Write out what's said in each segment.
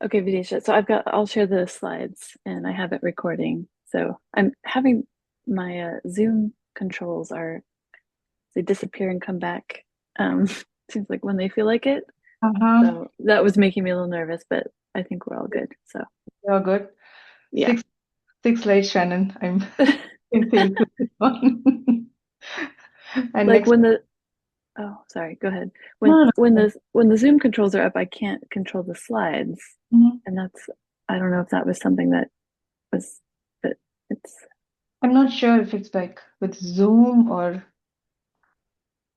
Okay, Vidhisha. So I'll share the slides and I have it recording. So I'm having my Zoom controls they disappear and come back. Um, seems like when they feel like it. Uh-huh. So that was making me a little nervous, but I think we're all good. So You're good. yeah. Six six lights, Shannon. I'm in phase with this one. And Like next, when the oh, sorry, go ahead. no, no, no. When the Zoom controls are up, I can't control the slides. Mhm. And that's I don't know if that was something that was but it's I'm not sure if it's like with Zoom or,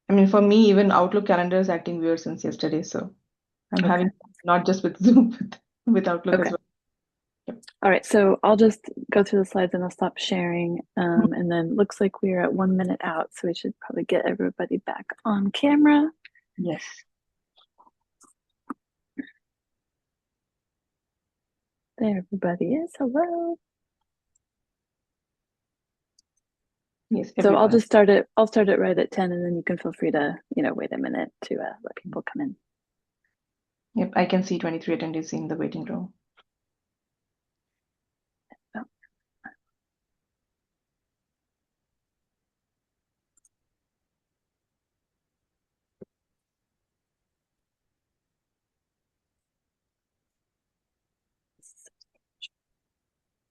I mean, for me, even Outlook calendar is acting weird since yesterday. So I'm okay. having not just with Zoom, with Outlook as Okay. well. Yep. All right, so I'll just go through the slides and I'll stop sharing. And then looks like we're at 1 minute out, so we should probably get everybody back on camera. Yes. There everybody is. Hello. Yes, So everyone. I'll start it right at 10 and then you can feel free to, wait a minute to let people come in. Yep, I can see 23 attendees in the waiting room. So,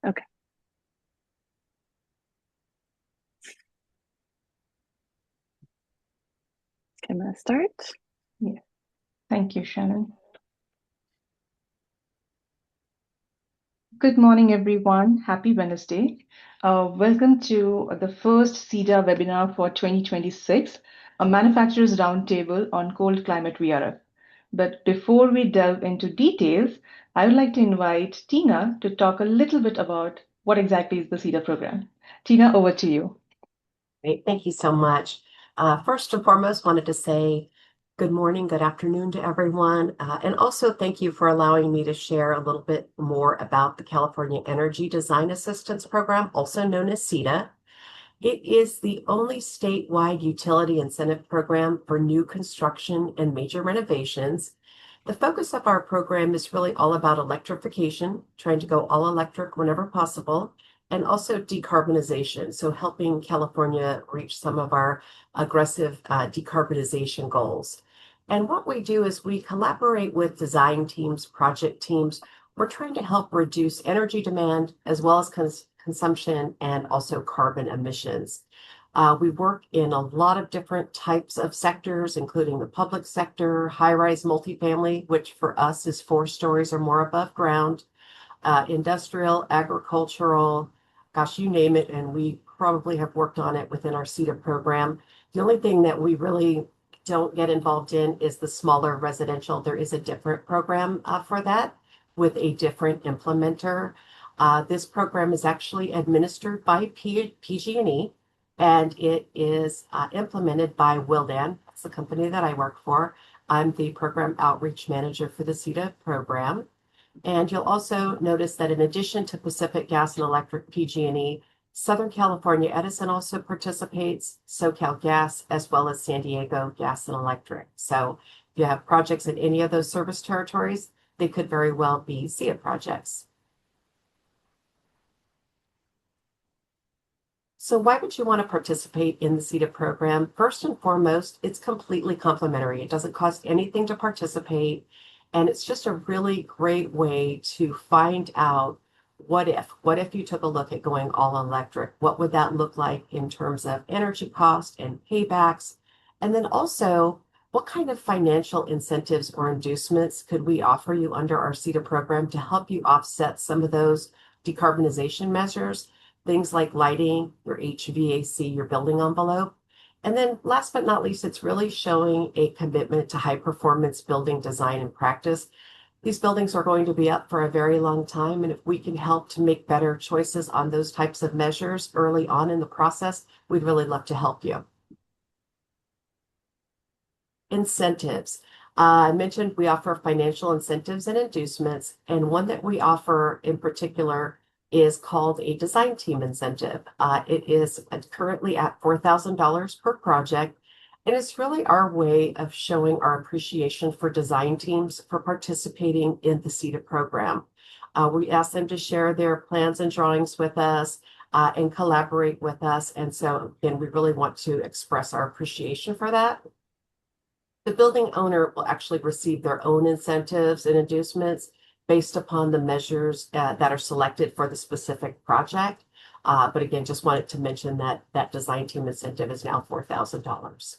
okay, okay, I'm gonna start. Yeah. Thank you, Shannon. Good morning, everyone. Happy Wednesday. Welcome to the first CEDA webinar for 2026, a manufacturer's roundtable on cold climate VRF. But before we delve into details, I would like to invite Tina to talk a little bit about what exactly is the CEDA program. Tina, over to you. Great. Thank you so much. First and foremost, wanted to say good morning, good afternoon to everyone. And also thank you for allowing me to share a little bit more about the California Energy Design Assistance Program, also known as CEDA. It is the only statewide utility incentive program for new construction and major renovations. The focus of our program is really all about electrification, trying to go all electric whenever possible, and also decarbonization. So helping California reach some of our aggressive decarbonization goals. And what we do is we collaborate with design teams, project teams. We're trying to help reduce energy demand as well as consumption and also carbon emissions. We work in a lot of different types of sectors, including the public sector, high-rise multifamily, which for us is 4 stories or more above ground, industrial, agricultural, gosh, you name it, and we probably have worked on it within our CETA program. The only thing that we really don't get involved in is the smaller residential. There is a different program for that with a different implementer. This program is actually administered by PG&E, and it is implemented by Wildan. That's the company that I work for. I'm the program outreach manager for the CETA program. And you'll also notice that in addition to Pacific Gas and Electric PG&E, Southern California Edison also participates, SoCal Gas, as well as San Diego Gas and Electric. So if you have projects in any of those service territories, they could very well be CETA projects. So why would you want to participate in the CETA program? First and foremost, it's completely complimentary. It doesn't cost anything to participate. And it's just a really great way to find out what if you took a look at going all electric? What would that look like in terms of energy cost and paybacks? And then also, what kind of financial incentives or inducements could we offer you under our CETA program to help you offset some of those decarbonization measures? Things like lighting, your HVAC, your building envelope. And then last but not least, it's really showing a commitment to high performance building design and practice. These buildings are going to be up for a very long time. And if we can help to make better choices on those types of measures early on in the process, we'd really love to help you. Incentives. I mentioned we offer financial incentives and inducements, and one that we offer in particular is called a design team incentive. It is currently at $4,000 per project. And it's really our way of showing our appreciation for design teams for participating in the CETA program. We ask them to share their plans and drawings with us and collaborate with us. And so, again, we really want to express our appreciation for that. The building owner will actually receive their own incentives and inducements based upon the measures that are selected for the specific project. But again, just wanted to mention that that design team incentive is now $4,000.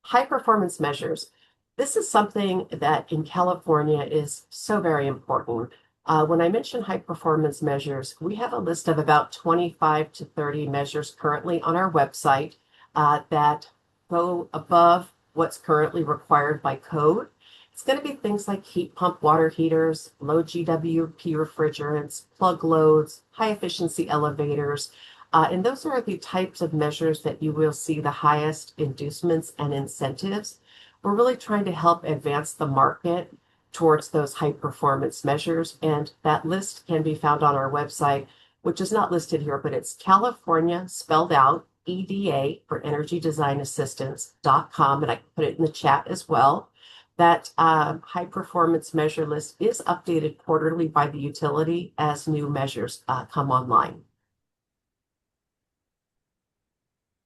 High performance measures. This is something that in California is so very important. When I mention high performance measures, we have a list of about 25 to 30 measures currently on our website that go above what's currently required by code. It's going to be things like heat pump water heaters, low GWP refrigerants, plug loads, high efficiency elevators. And those are the types of measures that you will see the highest inducements and incentives. We're really trying to help advance the market towards those high performance measures. And that list can be found on our website, which is not listed here, but it's California spelled out EDA for Energy Design Assistance.com. And I can put it in the chat as well. That high performance measure list is updated quarterly by the utility as new measures come online.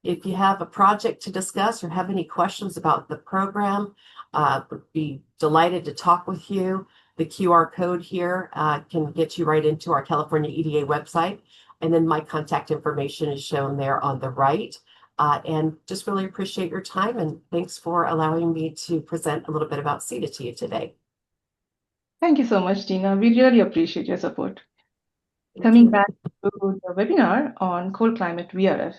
If you have a project to discuss or have any questions about the program, would be delighted to talk with you. The QR code here can get you right into our California EDA website. And then my contact information is shown there on the right. And just really appreciate your time. And thanks for allowing me to present a little bit about CETA to you today. Thank you so much, Tina. We really appreciate your support. Thank Coming you. back to the webinar on Cold Climate VRF,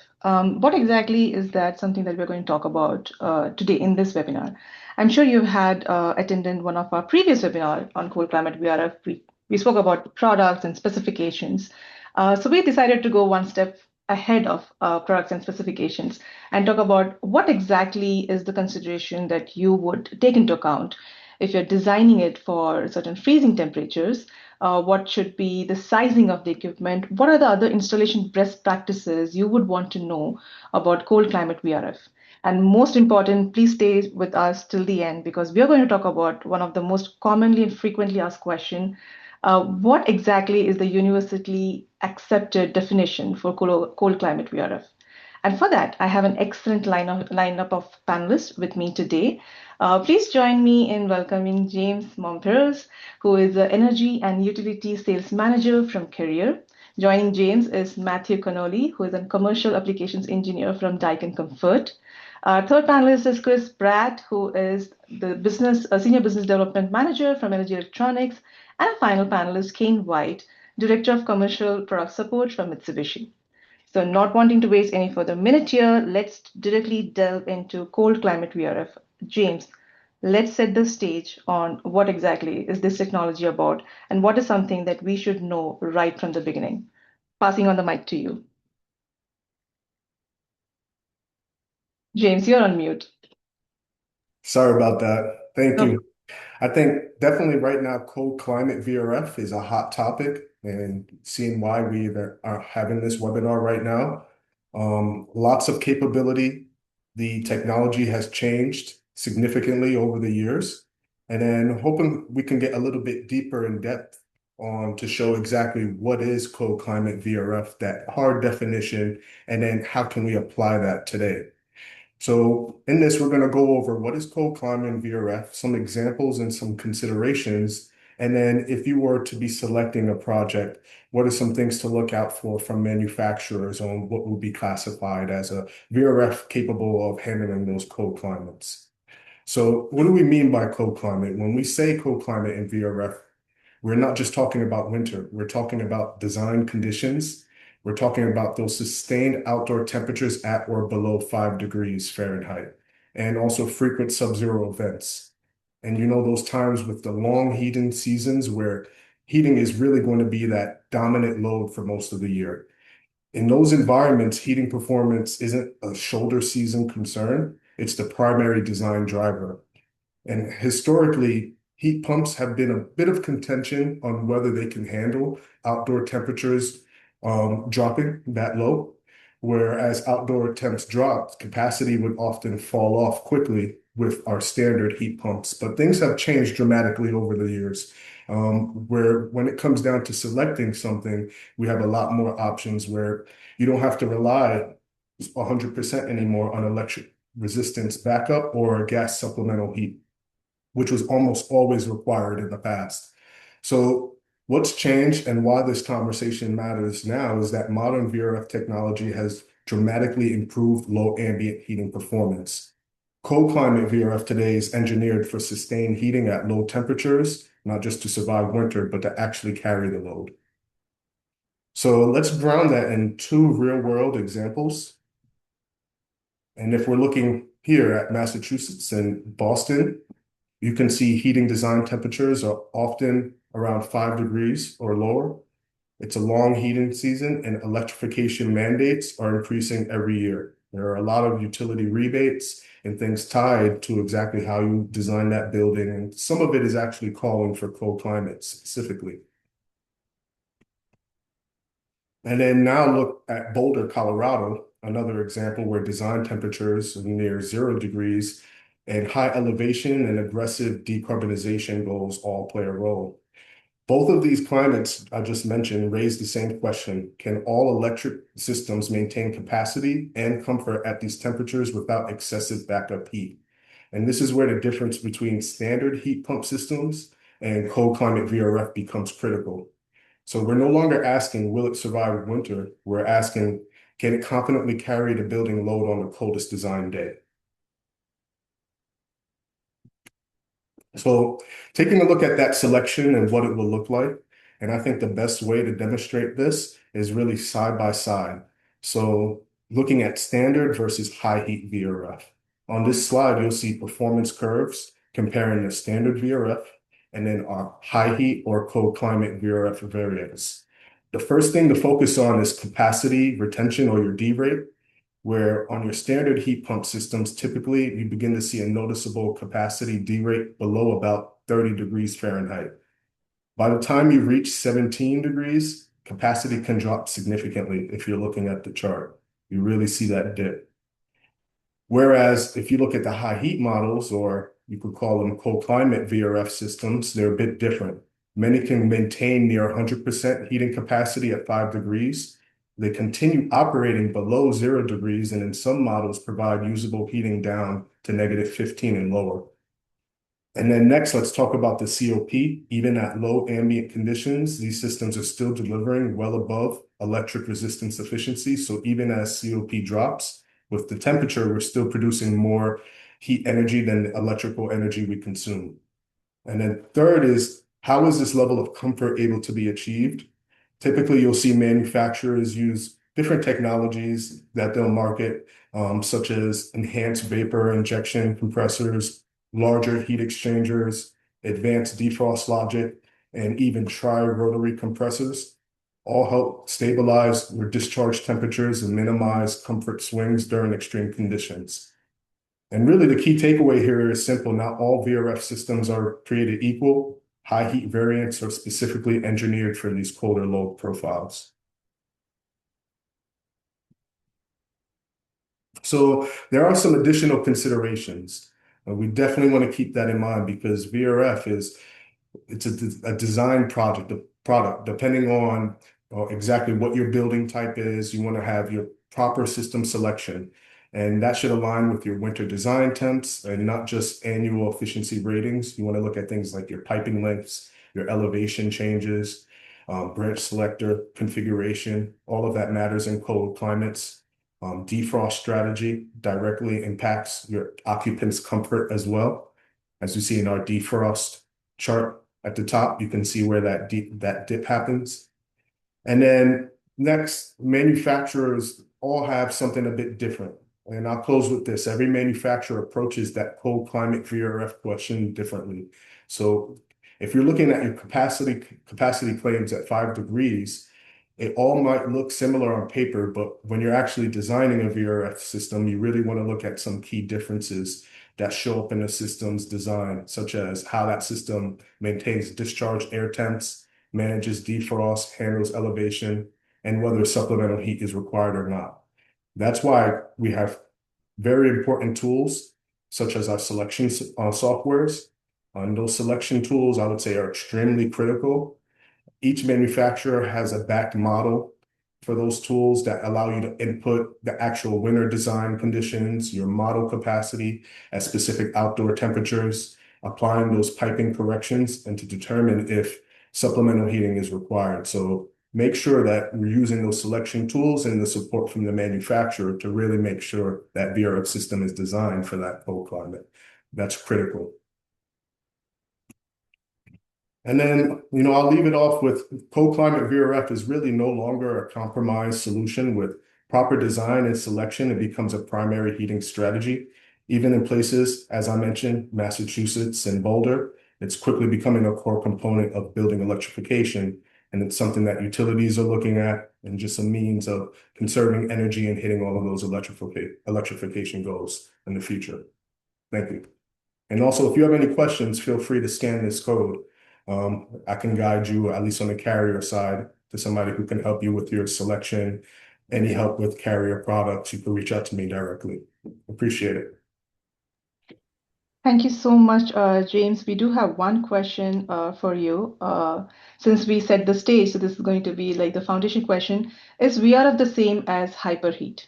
what exactly is that something that we're going to talk about today in this webinar? I'm sure you've had attended one of our previous webinars on Cold Climate VRF. We spoke about products and specifications. So we decided to go one step ahead of products and specifications and talk about what exactly is the consideration that you would take into account if you're designing it for certain freezing temperatures. What should be the sizing of the equipment? What are the other installation best practices you would want to know about Cold Climate VRF? And most important, please stay with us till the end because we are going to talk about one of the most commonly and frequently asked questions. What exactly is the universally accepted definition for cold climate VRF? And for that, I have an excellent lineup of panelists with me today. Please join me in welcoming James Momperousse, who is the Energy and Utility Sales Manager from Carrier. Joining James is Matthew Connolly, who is a Commercial Applications Engineer from Daikin Comfort. Third panelist is Chris Bradt, who is the Senior Business Development Manager from LG Electronics. And a final panelist, Cain White, Director of Commercial Product Support from Mitsubishi. So not wanting to waste any further minute here, let's directly delve into cold climate VRF. James, let's set the stage on what exactly is this technology about and what is something that we should know right from the beginning. Passing on the mic to you. James, you're on mute. Sorry about that. Thank No. you. I think definitely right now, cold climate VRF is a hot topic, and seeing why we are having this webinar right now. Lots of capability. The technology has changed significantly over the years, and then hoping we can get a little bit deeper in depth on to show exactly what is cold climate VRF, that hard definition, and then how can we apply that today. So in this, we're going to go over what is cold climate VRF, some examples and some considerations. And then if you were to be selecting a project, what are some things to look out for from manufacturers on what will be classified as a VRF capable of handling those cold climates? So what do we mean by cold climate? When we say cold climate in VRF, we're not just talking about winter. We're talking about design conditions. We're talking about those sustained outdoor temperatures at or below 5 degrees Fahrenheit, and also frequent sub-zero events. And you know, those times with the long heating seasons where heating is really going to be that dominant load for most of the year. In those environments, heating performance isn't a shoulder season concern. It's the primary design driver. And historically, heat pumps have been a bit of contention on whether they can handle outdoor temperatures dropping that low. whereas outdoor temps dropped, capacity would often fall off quickly with our standard heat pumps. But things have changed dramatically over the years, where when it comes down to selecting something, we have a lot more options where you don't have to rely 100% anymore on electric resistance backup or gas supplemental heat, which was almost always required in the past. So what's changed and why this conversation matters now is that modern VRF technology has dramatically improved low ambient heating performance. Cold climate VRF today is engineered for sustained heating at low temperatures, not just to survive winter, but to actually carry the load. So let's ground that in two real-world examples. And if we're looking here at Massachusetts and Boston, you can see heating design temperatures are often around 5 degrees or lower. It's a long heating season and electrification mandates are increasing every year. There are a lot of utility rebates and things tied to exactly how you design that building. And some of it is actually calling for cold climates specifically. And then now look at Boulder, Colorado, another example where design temperatures are near 0 degrees and high elevation and aggressive decarbonization goals all play a role. Both of these climates I just mentioned raise the same question. Can all electric systems maintain capacity and comfort at these temperatures without excessive backup heat? And this is where the difference between standard heat pump systems and cold climate VRF becomes critical. So we're no longer asking, will it survive winter? We're asking, can it confidently carry the building load on the coldest design day? So taking a look at that selection and what it will look like, and I think the best way to demonstrate this is really side by side. So looking at standard versus high heat VRF. On this slide, you'll see performance curves comparing the standard VRF and then our high heat or cold climate VRF variants. The first thing to focus on is capacity retention or your D rate, where on your standard heat pump systems, typically you begin to see a noticeable capacity D rate below about 30 degrees Fahrenheit. By the time you reach 17 degrees, capacity can drop significantly if you're looking at the chart. You really see that dip. Whereas if you look at the high heat models, or you could call them cold climate VRF systems, they're a bit different. Many can maintain near 100% heating capacity at 5 degrees. They continue operating below 0 degrees, and in some models provide usable heating down to -15 and lower. And then next, let's talk about the COP. Even at low ambient conditions, these systems are still delivering well above electric resistance efficiency. So even as COP drops, with the temperature, we're still producing more heat energy than the electrical energy we consume. And then third is, how is this level of comfort able to be achieved? Typically, you'll see manufacturers use different technologies that they'll market, such as enhanced vapor injection compressors, larger heat exchangers, advanced defrost logic, and even tri-rotary compressors, all help stabilize your discharge temperatures and minimize comfort swings during extreme conditions. And really the key takeaway here is simple. Not all VRF systems are created equal. High heat variants are specifically engineered for these colder load profiles. So there are some additional considerations. We definitely want to keep that in mind because VRF it's a design product, depending on exactly what your building type is. You want to have your proper system selection, and that should align with your winter design temps and not just annual efficiency ratings. You want to look at things like your piping lengths, your elevation changes, branch selector configuration. All of that matters in cold climates. Defrost strategy directly impacts your occupants' comfort as well. As you see in our defrost chart at the top, you can see where that dip happens. And then next, manufacturers all have something a bit different. And I'll close with this. Every manufacturer approaches that cold climate VRF question differently. So if you're looking at your capacity claims at 5 degrees, it all might look similar on paper, but when you're actually designing a VRF system, you really want to look at some key differences that show up in the system's design, such as how that system maintains discharge air temps, manages defrost, handles elevation, and whether supplemental heat is required or not. That's why we have very important tools such as our selection softwares. And those selection tools, I would say, are extremely critical. Each manufacturer has a backed model for those tools that allow you to input the actual winter design conditions, your model capacity at specific outdoor temperatures, applying those piping corrections, and to determine if supplemental heating is required. So make sure that we're using those selection tools and the support from the manufacturer to really make sure that VRF system is designed for that cold climate. That's critical. And then, I'll leave it off with Cold Climate VRF is really no longer a compromise solution. With proper design and selection, it becomes a primary heating strategy. Even in places, as I mentioned, Massachusetts and Boulder, it's quickly becoming a core component of building electrification. And it's something that utilities are looking at and just a means of conserving energy and hitting all of those electrification goals in the future. Thank you. And also, if you have any questions, feel free to scan this code. I can guide you, at least on the carrier side, to somebody who can help you with your selection. Any help with carrier products, you can reach out to me directly. Appreciate it. Thank you so much, James. We do have one question for you. Since we set the stage, so this is going to be like the foundation question. Is VRF the same as hyperheat?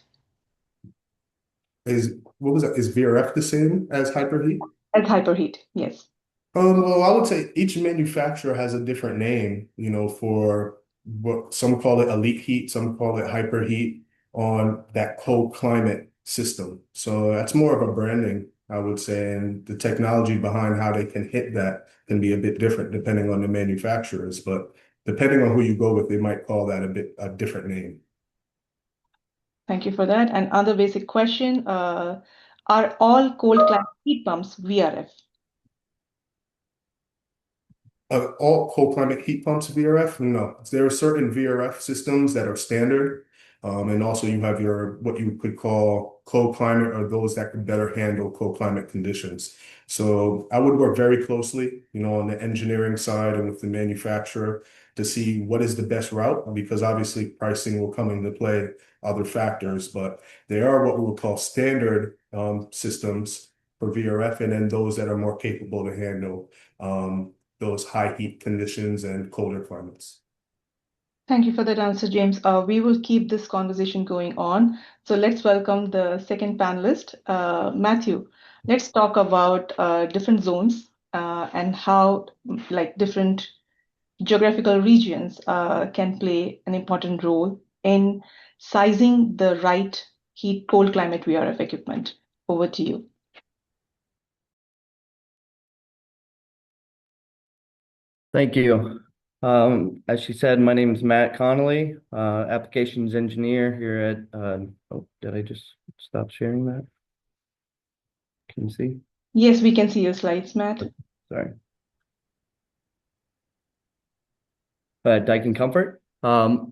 What was that? Is VRF the same as hyperheat? As hyperheat, yes. Well, I would say each manufacturer has a different name, for what some call it elite heat, some call it hyperheat on that cold climate system. So that's more of a branding, I would say, and the technology behind how they can hit that can be a bit different depending on the manufacturers. But depending on who you go with, they might call that a different name. Thank you for that. And other basic question, are all cold climate heat pumps VRF? All cold climate heat pumps VRF? No. There are certain VRF systems that are standard. And also you have what you could call cold climate, or those that could better handle cold climate conditions. So I would work very closely, on the engineering side and with the manufacturer to see what is the best route, because obviously pricing will come into play, other factors, but they are what we would call standard systems for VRF, and then those that are more capable to handle those high heat conditions and colder climates. Thank you for that answer, James. We will keep this conversation going on. So let's welcome the second panelist, Matthew. Let's talk about different zones and how different geographical regions can play an important role in sizing the right cold climate VRF equipment. Over to you. Thank you. As she said, my name is Matt Connolly, applications engineer here at, did I just stop sharing that? Can you see? Yes, we can see your slides, Matt. Sorry. Daikin Comfort. I'm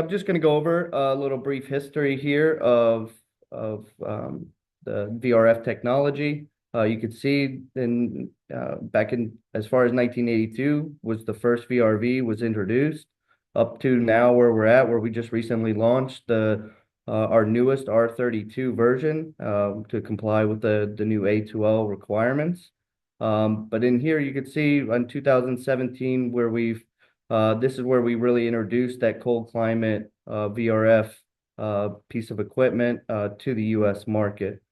just gonna go over a little brief history here of the VRF technology. You could see back in as far as 1982 was the first VRV was introduced, up to now where we're at, where we just recently launched our newest R32 version to comply with the new A2L requirements. But in here you could see in 2017 where this is where we really introduced that cold climate VRF piece of equipment to the U.S. market.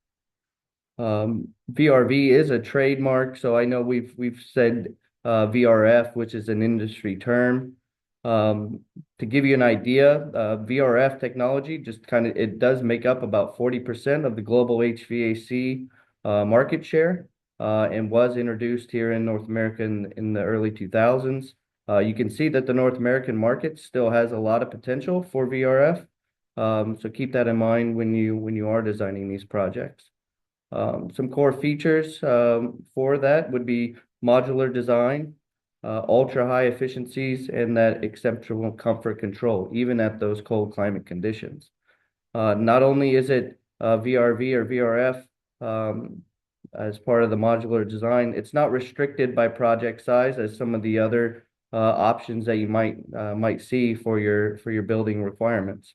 VRV is a trademark, so I know we've said VRF, which is an industry term. To give you an idea, VRF technology it does make up about 40% of the global HVAC market share, and was introduced here in North America in the early 2000s. You can see that the North American market still has a lot of potential for VRF, so keep that in mind when you are designing these projects. Some core features for that would be modular design, ultra high efficiencies, and that exceptional comfort control, even at those cold climate conditions. Not only is it VRV or VRF as part of the modular design, it's not restricted by project size as some of the other options that you might see for your building requirements.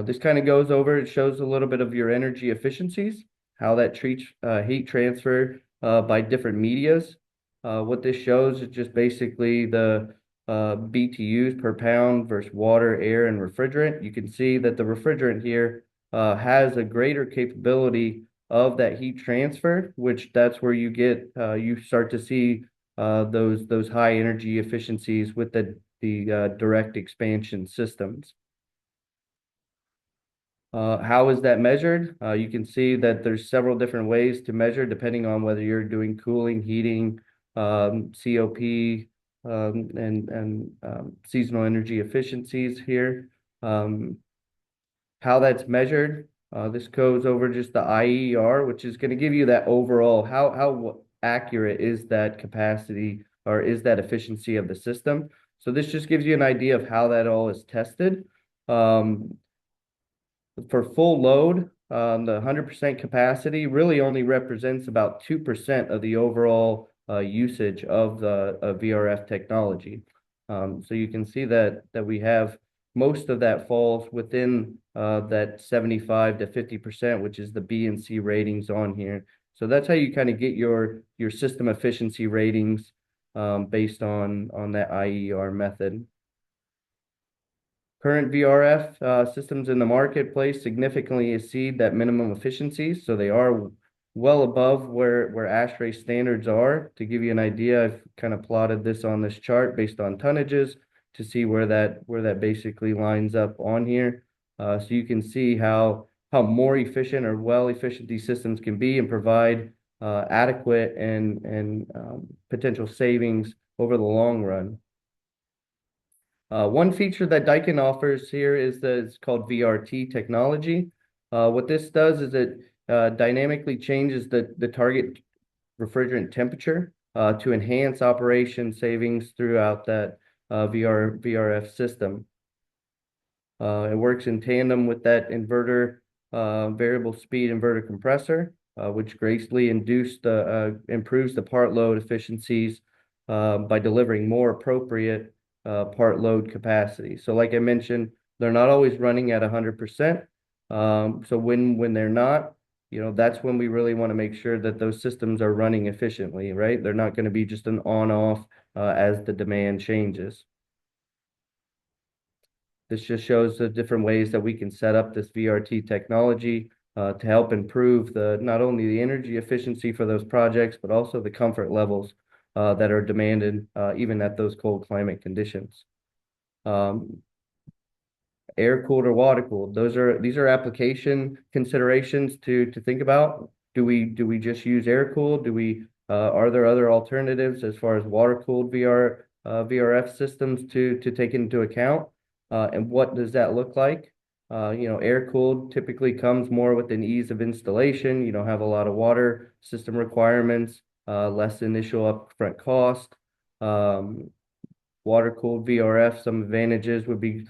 This kind of goes over, it shows a little bit of your energy efficiencies, how that treats heat transfer by different medias. What this shows is just basically the BTUs per pound versus water, air, and refrigerant. You can see that the refrigerant here has a greater capability of that heat transfer, which that's where you get you start to see those high energy efficiencies with the direct expansion systems. How is that measured? You can see that there's several different ways to measure depending on whether you're doing cooling, heating, COP, and seasonal energy efficiencies here. How that's measured, this goes over just the IER, which is going to give you that overall, how accurate is that capacity or is that efficiency of the system. So this just gives you an idea of how that all is tested. For full load, the 100% capacity really only represents about 2% of the overall usage of the VRF technology. So you can see that we have most of that falls within that 75 to 50%, which is the B and C ratings on here. So that's how you kind of get your system efficiency ratings based on that IER method. Current VRF systems in the marketplace significantly exceed that minimum efficiencies, so they are well above where ASHRAE standards are. To give you an idea, I've kind of plotted this on this chart based on tonnages to see where that basically lines up on here. So you can see how more efficient or well efficient these systems can be and provide adequate and potential savings over the long run. One feature that Daikin offers here is that it's called VRT technology. What this does is it dynamically changes the target refrigerant temperature to enhance operation savings throughout that VRF system. It works in tandem with that inverter, variable speed inverter compressor, which greatly improves the part load efficiencies by delivering more appropriate part load capacity. So like I mentioned, they're not always running at 100%. So when they're not, that's when we really want to make sure that those systems are running efficiently, right? They're not going to be just an on-off as the demand changes. This just shows the different ways that we can set up this VRT technology to help improve not only the energy efficiency for those projects, but also the comfort levels that are demanded even at those cold climate conditions. Air cooled or water cooled, these are application considerations to think about. Do we just use air cooled? Are there other alternatives as far as water cooled VRF systems to take into account? And what does that look like? Air cooled typically comes more with an ease of installation. You don't have a lot of water system requirements, less initial upfront cost. Water cooled VRF, some advantages would be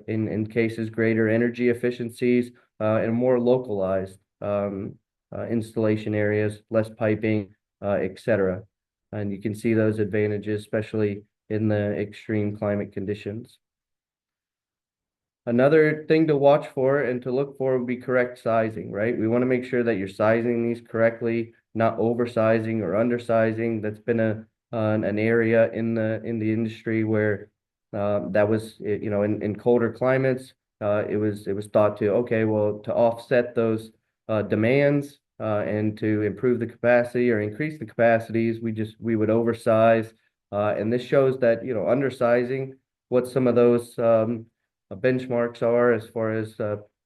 in cases greater energy efficiencies and more localized installation areas, less piping, etc. And you can see those advantages, especially in the extreme climate conditions. Another thing to watch for and to look for would be correct sizing, right? We want to make sure that you're sizing these correctly, not oversizing or undersizing. That's been an area in the industry where that was, in colder climates, it was thought to, okay, well, to offset those demands and to improve the capacity or increase the capacities, we would oversize. And this shows that, undersizing, what some of those benchmarks are as far as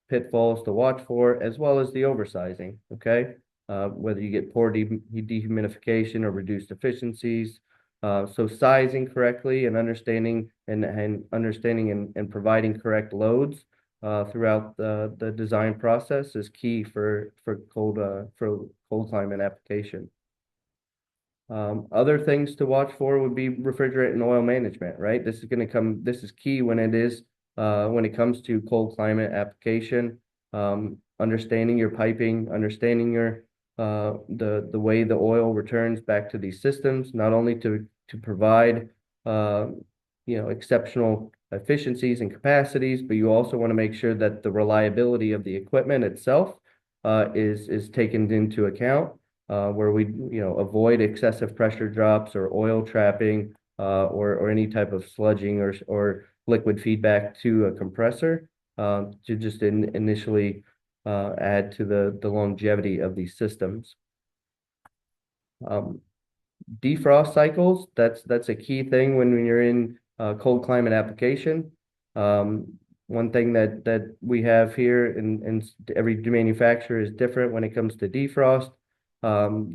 pitfalls to watch for, as well as the oversizing, okay? Whether you get poor dehumidification or reduced efficiencies. So sizing correctly and understanding and providing correct loads throughout the design process is key for cold climate application. Other things to watch for would be refrigerant and oil management, right? This is key when it comes to cold climate application. Understanding your piping, understanding the way the oil returns back to these systems, not only to provide exceptional efficiencies and capacities, but you also want to make sure that the reliability of the equipment itself is taken into account, where we avoid excessive pressure drops or oil trapping, or any type of sludging or liquid feedback to a compressor, to just initially add to the longevity of these systems. Defrost cycles, that's a key thing when you're in cold climate application. One thing that we have here, and every manufacturer is different when it comes to defrost.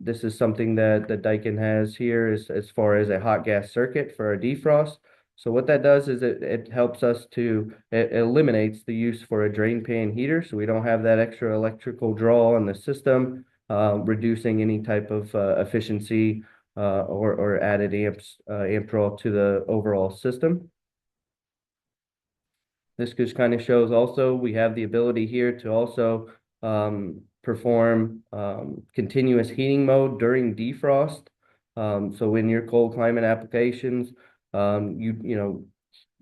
This is something that Daikin has here as far as a hot gas circuit for our defrost. So what that does is it helps us it eliminates the use for a drain pan heater, so we don't have that extra electrical draw in the system, reducing any type of efficiency or added amp draw to the overall system. This just kind of shows also we have the ability here to also perform continuous heating mode during defrost. So in your cold climate applications,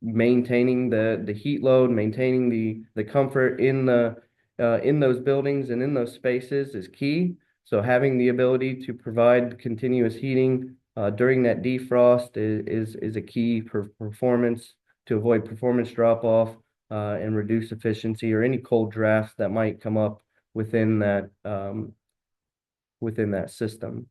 maintaining the heat load, maintaining the comfort in those buildings and in those spaces is key. So having the ability to provide continuous heating during that defrost is a key performance to avoid performance drop off and reduce efficiency or any cold drafts that might come up within that system.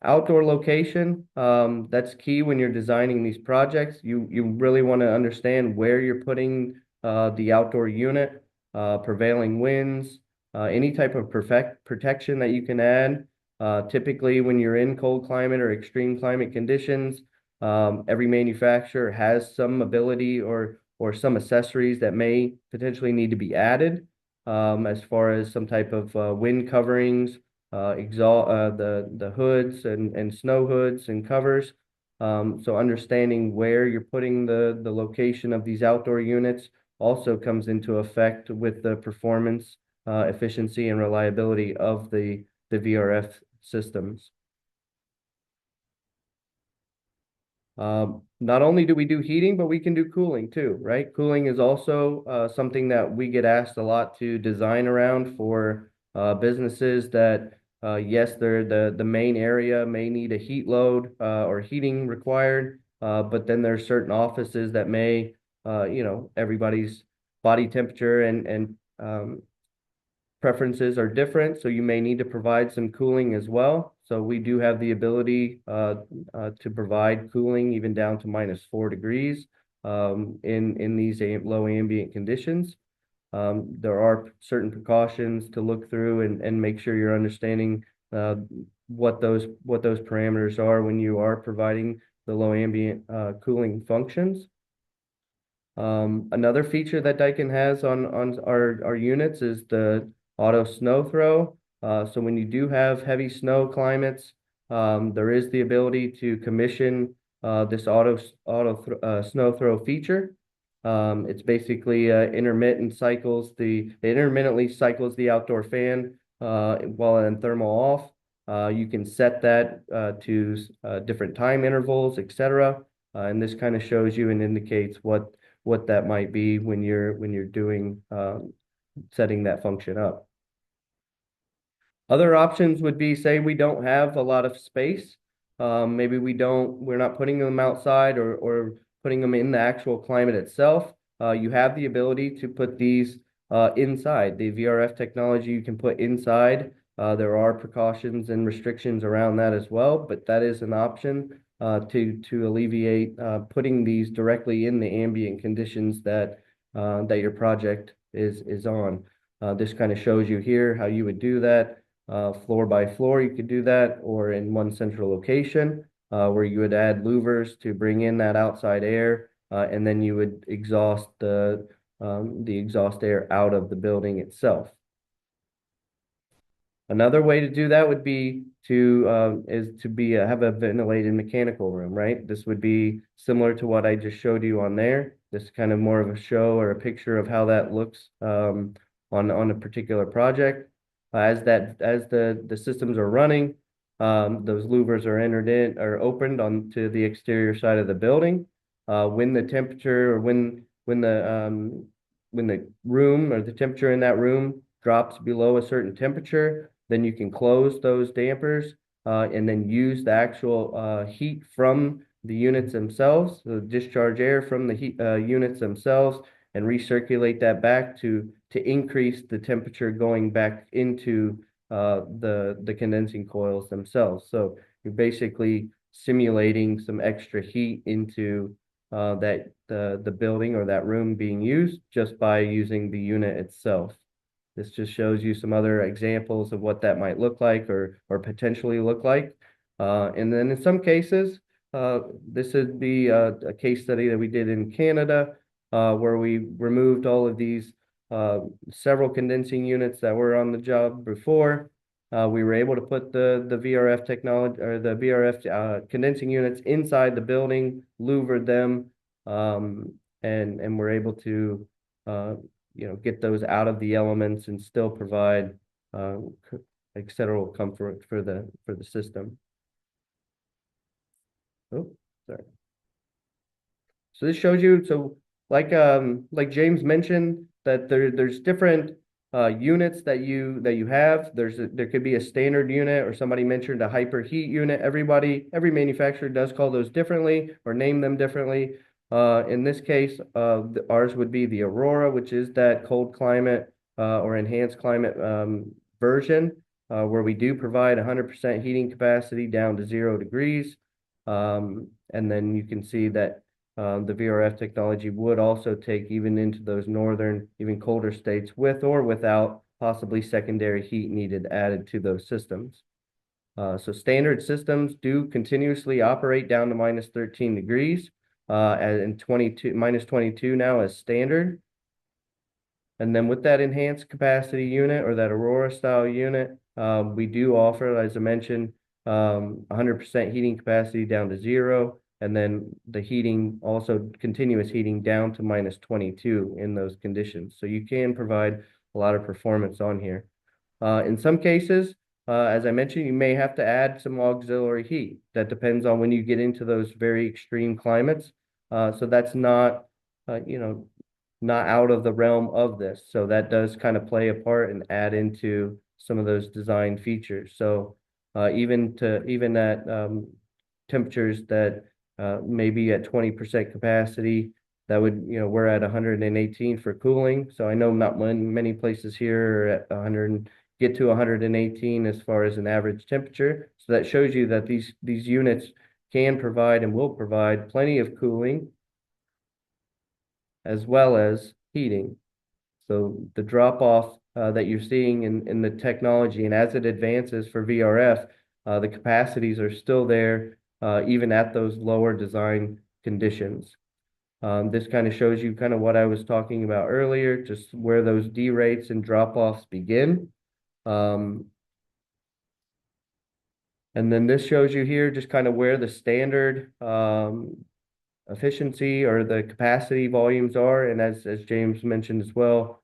Outdoor location, that's key when you're designing these projects. You really want to understand where you're putting the outdoor unit, prevailing winds, any type of protection that you can add. Typically, when you're in cold climate or extreme climate conditions, every manufacturer has some ability or some accessories that may potentially need to be added, as far as some type of wind coverings, the hoods and snow hoods and covers. So understanding where you're putting the location of these outdoor units also comes into effect with the performance, efficiency, and reliability of the VRF systems. Not only do we do heating, but we can do cooling too, right? Cooling is also something that we get asked a lot to design around for businesses that, yes, the main area may need a heat load or heating required, but then there's certain offices that may, everybody's body temperature and preferences are different, so you may need to provide some cooling as well. So we do have the ability to provide cooling even down to -4 degrees in these low ambient conditions. There are certain precautions to look through and make sure you're understanding what those parameters are when you are providing the low ambient cooling functions. Another feature that Daikin has on our units is the auto snow throw. So when you do have heavy snow climates, there is the ability to commission this auto snow throw feature. It's basically intermittently cycles the outdoor fan while in thermal off. You can set that to different time intervals, etc. And this kind of shows you and indicates what that might be when you're doing setting that function up. Other options would be, say we don't have a lot of space. Maybe we're not putting them outside or putting them in the actual climate itself. You have the ability to put these inside. The VRF technology you can put inside. There are precautions and restrictions around that as well, but that is an option to alleviate putting these directly in the ambient conditions that your project is on. This kind of shows you here how you would do that. Floor by floor, you could do that, or in one central location where you would add louvers to bring in that outside air, and then you would exhaust the exhaust air out of the building itself. Another way to do that would be to have a ventilated mechanical room, right? This would be similar to what I just showed you on there. This is kind of more of a show or a picture of how that looks on a particular project. As the systems are running, those louvers are entered in or opened onto the exterior side of the building. When the temperature or when the room or the temperature in that room drops below a certain temperature, then you can close those dampers and then use the actual heat from the units themselves, the discharge air from the heat units themselves, and recirculate that back to increase the temperature going back into the condensing coils themselves. So you're basically simulating some extra heat into that the building or that room being used just by using the unit itself. This just shows you some other examples of what that might look like or potentially look like. And then in some cases, this would be a case study that we did in Canada, where we removed all of these several condensing units that were on the job before. We were able to put the VRF technology or the VRF condensing units inside the building, louvered them, and we're able to get those out of the elements and still provide external comfort for the system. Oh, sorry. So this shows you, so like James mentioned, that there's different units that you have. There could be a standard unit, or somebody mentioned a hyperheat unit. Every manufacturer does call those differently or name them differently. In this case, ours would be the Aurora, which is that cold climate or enhanced climate version, where we do provide 100% heating capacity down to 0 degrees. And then you can see that the VRF technology would also take even into those northern, even colder states with or without possibly secondary heat needed added to those systems. So standard systems do continuously operate down to minus 13 degrees and minus 22 now as standard. And then with that enhanced capacity unit or that Aurora style unit, we do offer, as I mentioned, 100% heating capacity down to 0. And then the heating, also continuous heating down to minus 22 in those conditions. So you can provide a lot of performance on here. In some cases, as I mentioned, you may have to add some auxiliary heat. That depends on when you get into those very extreme climates. So that's not, not out of the realm of this. So that does kind of play a part and add into some of those design features. So even at temperatures that maybe at 20% capacity, that would, we're at 118 for cooling. So I know not many places here are at 100, get to 118 as far as an average temperature. So that shows you that these units can provide and will provide plenty of cooling as well as heating. So the drop off that you're seeing in the technology, and as it advances for VRF, the capacities are still there even at those lower design conditions. This kind of shows you kind of what I was talking about earlier, just where those D rates and drop offs begin. And then this shows you here just kind of where the standard efficiency or the capacity volumes are. And as James mentioned as well,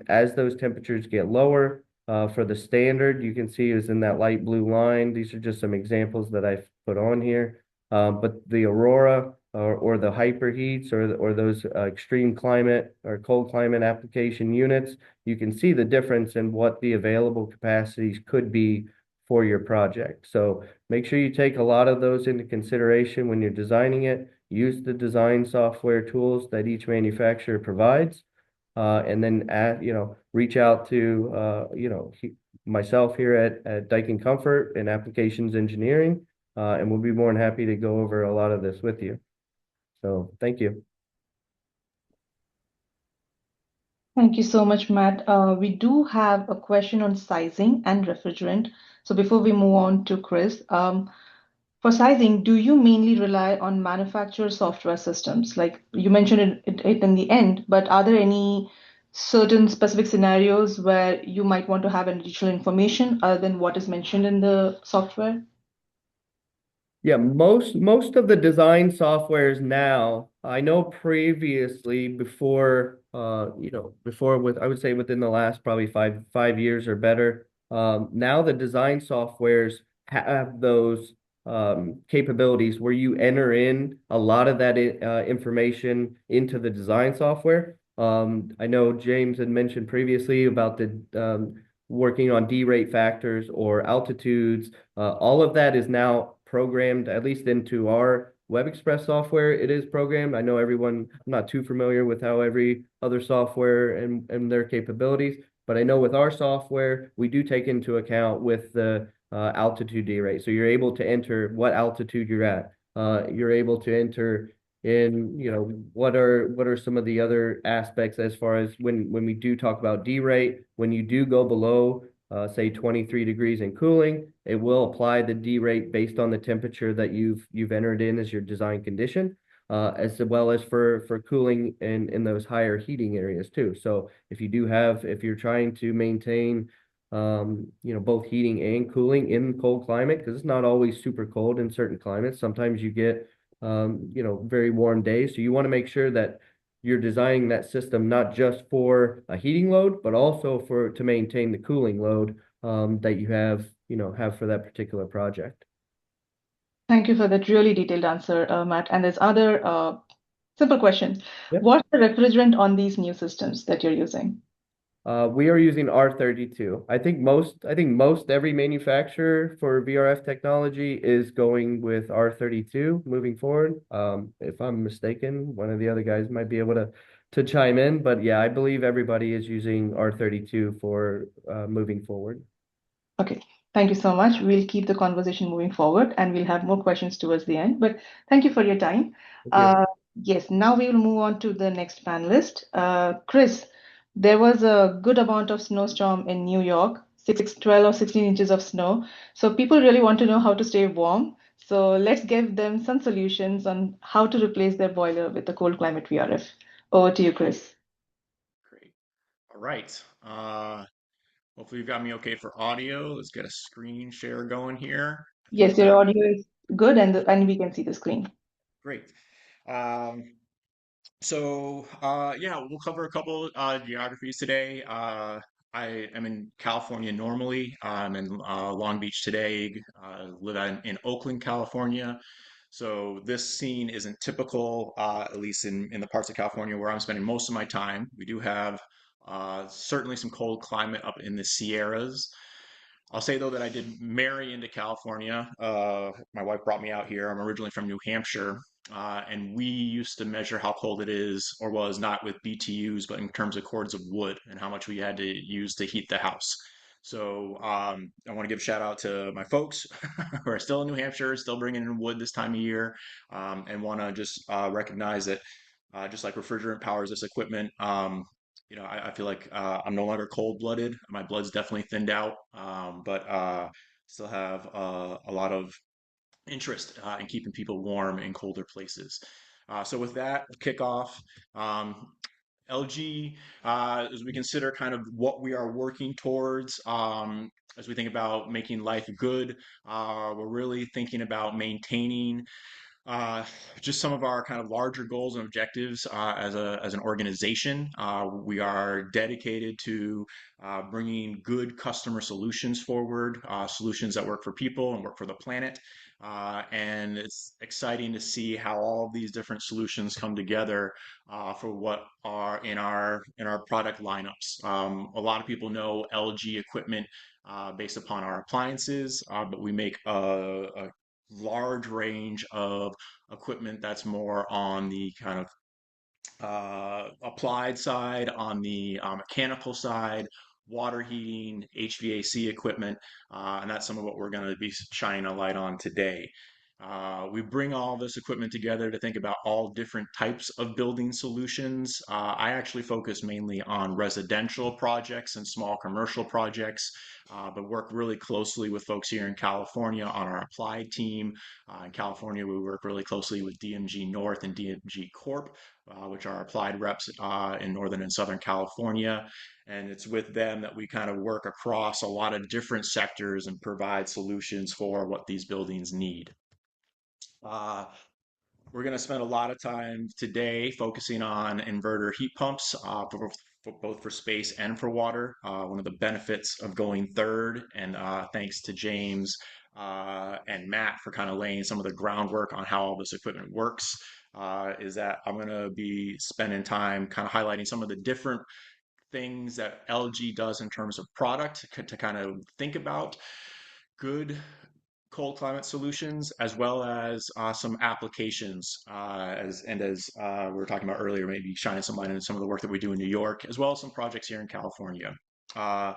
as those temperatures get lower, for the standard, you can see is in that light blue line. These are just some examples that I've put on here. But the Aurora or the hyperheats or those extreme climate or cold climate application units, you can see the difference in what the available capacities could be for your project. So make sure you take a lot of those into consideration when you're designing it. Use the design software tools that each manufacturer provides. And then reach out to myself here at Daikin Comfort in applications engineering, and we'll be more than happy to go over a lot of this with you. So thank you. Thank you so much, Matt. We do have a question on sizing and refrigerant. So before we move on to Chris, for sizing, do you mainly rely on manufacturer software systems? Like you mentioned it in the end, but are there any certain specific scenarios where you might want to have additional information other than what is mentioned in the software? Yeah, most of the design softwares now, I know previously before I would say within the last probably five years or better, now the design softwares have those capabilities where you enter in a lot of that information into the design software. I know James had mentioned previously about the working on D-rate factors or altitudes. All of that is now programmed, at least into our WebExpress software. It is programmed. I know everyone, I'm not too familiar with how every other software and their capabilities, but I know with our software, we do take into account with the altitude D-rate. So you're able to enter what altitude you're at. You're able to enter in, what are some of the other aspects as far as when we do talk about D-rate, when you do go below say 23 degrees in cooling, it will apply the D-rate based on the temperature that you've entered in as your design condition, as well as for cooling in those higher heating areas too. So if you're trying to maintain both heating and cooling in cold climate, because it's not always super cold in certain climates. Sometimes you get very warm days. So you want to make sure that you're designing that system not just for a heating load, but also to maintain the cooling load that you have for that particular project. Thank you for that really detailed answer, Matt. And there's other simple question. Yep. What's the refrigerant on these new systems that you're using? We are using R32. I think most every manufacturer for VRF technology is going with R32 moving forward. If I'm mistaken, one of the other guys might be able to chime in, but yeah, I believe everybody is using R32 for moving forward. Okay, thank you so much. We'll keep the conversation moving forward and we'll have more questions towards the end, but thank you for your time. Thank you. Yes, now we will move on to the next panelist. Chris, there was a good amount of snowstorm in New York, 12 or 16 inches of snow. So people really want to know how to stay warm. So let's give them some solutions on how to replace their boiler with the cold climate VRF. Over to you, Chris. Great. All right. Hopefully you've got me okay for audio. Let's get a screen share going here. Yes, your audio is good and we can see the screen. Great. Yeah, we'll cover a couple geographies today. I am in California normally. I'm in Long Beach today. Live in Oakland, California. So this scene isn't typical, at least in the parts of California where I'm spending most of my time. We do have certainly some cold climate up in the Sierras. I'll say though that I did marry into California. My wife brought me out here. I'm originally from New Hampshire, and we used to measure how cold it is or was not with BTUs, but in terms of cords of wood and how much we had to use to heat the house. So I want to give a shout out to my folks who are still in New Hampshire, still bringing in wood this time of year, and want to just recognize that just like refrigerant powers this equipment, I feel like I'm no longer cold-blooded. My blood's definitely thinned out, but still have a lot of interest in keeping people warm in colder places. So with that, we'll kick off. LG, as we consider kind of what we are working towards, as we think about making life good, we're really thinking about maintaining just some of our kind of larger goals and objectives as an organization. We are dedicated to bringing good customer solutions forward, solutions that work for people and work for the planet. And it's exciting to see how all of these different solutions come together for what are in our product lineups. A lot of people know LG equipment based upon our appliances, but we make a large range of equipment that's more on the kind of applied side, on the mechanical side, water heating, HVAC equipment, and that's some of what we're going to be shining a light on today. We bring all this equipment together to think about all different types of building solutions. I actually focus mainly on residential projects and small commercial projects, but work really closely with folks here in California on our applied team. In California, we work really closely with DMG North and DMG Corp, which are applied reps in Northern and Southern California. And it's with them that we kind of work across a lot of different sectors and provide solutions for what these buildings need. We're going to spend a lot of time today focusing on inverter heat pumps for both for space and for water. One of the benefits of going third, and thanks to James and Matt for kind of laying some of the groundwork on how all this equipment works. Is that I'm going to be spending time kind of highlighting some of the different things that LG does in terms of product to kind of think about good cold climate solutions, as well as some applications, as we were talking about earlier, maybe shining some light into some of the work that we do in New York, as well as some projects here in California. Uh,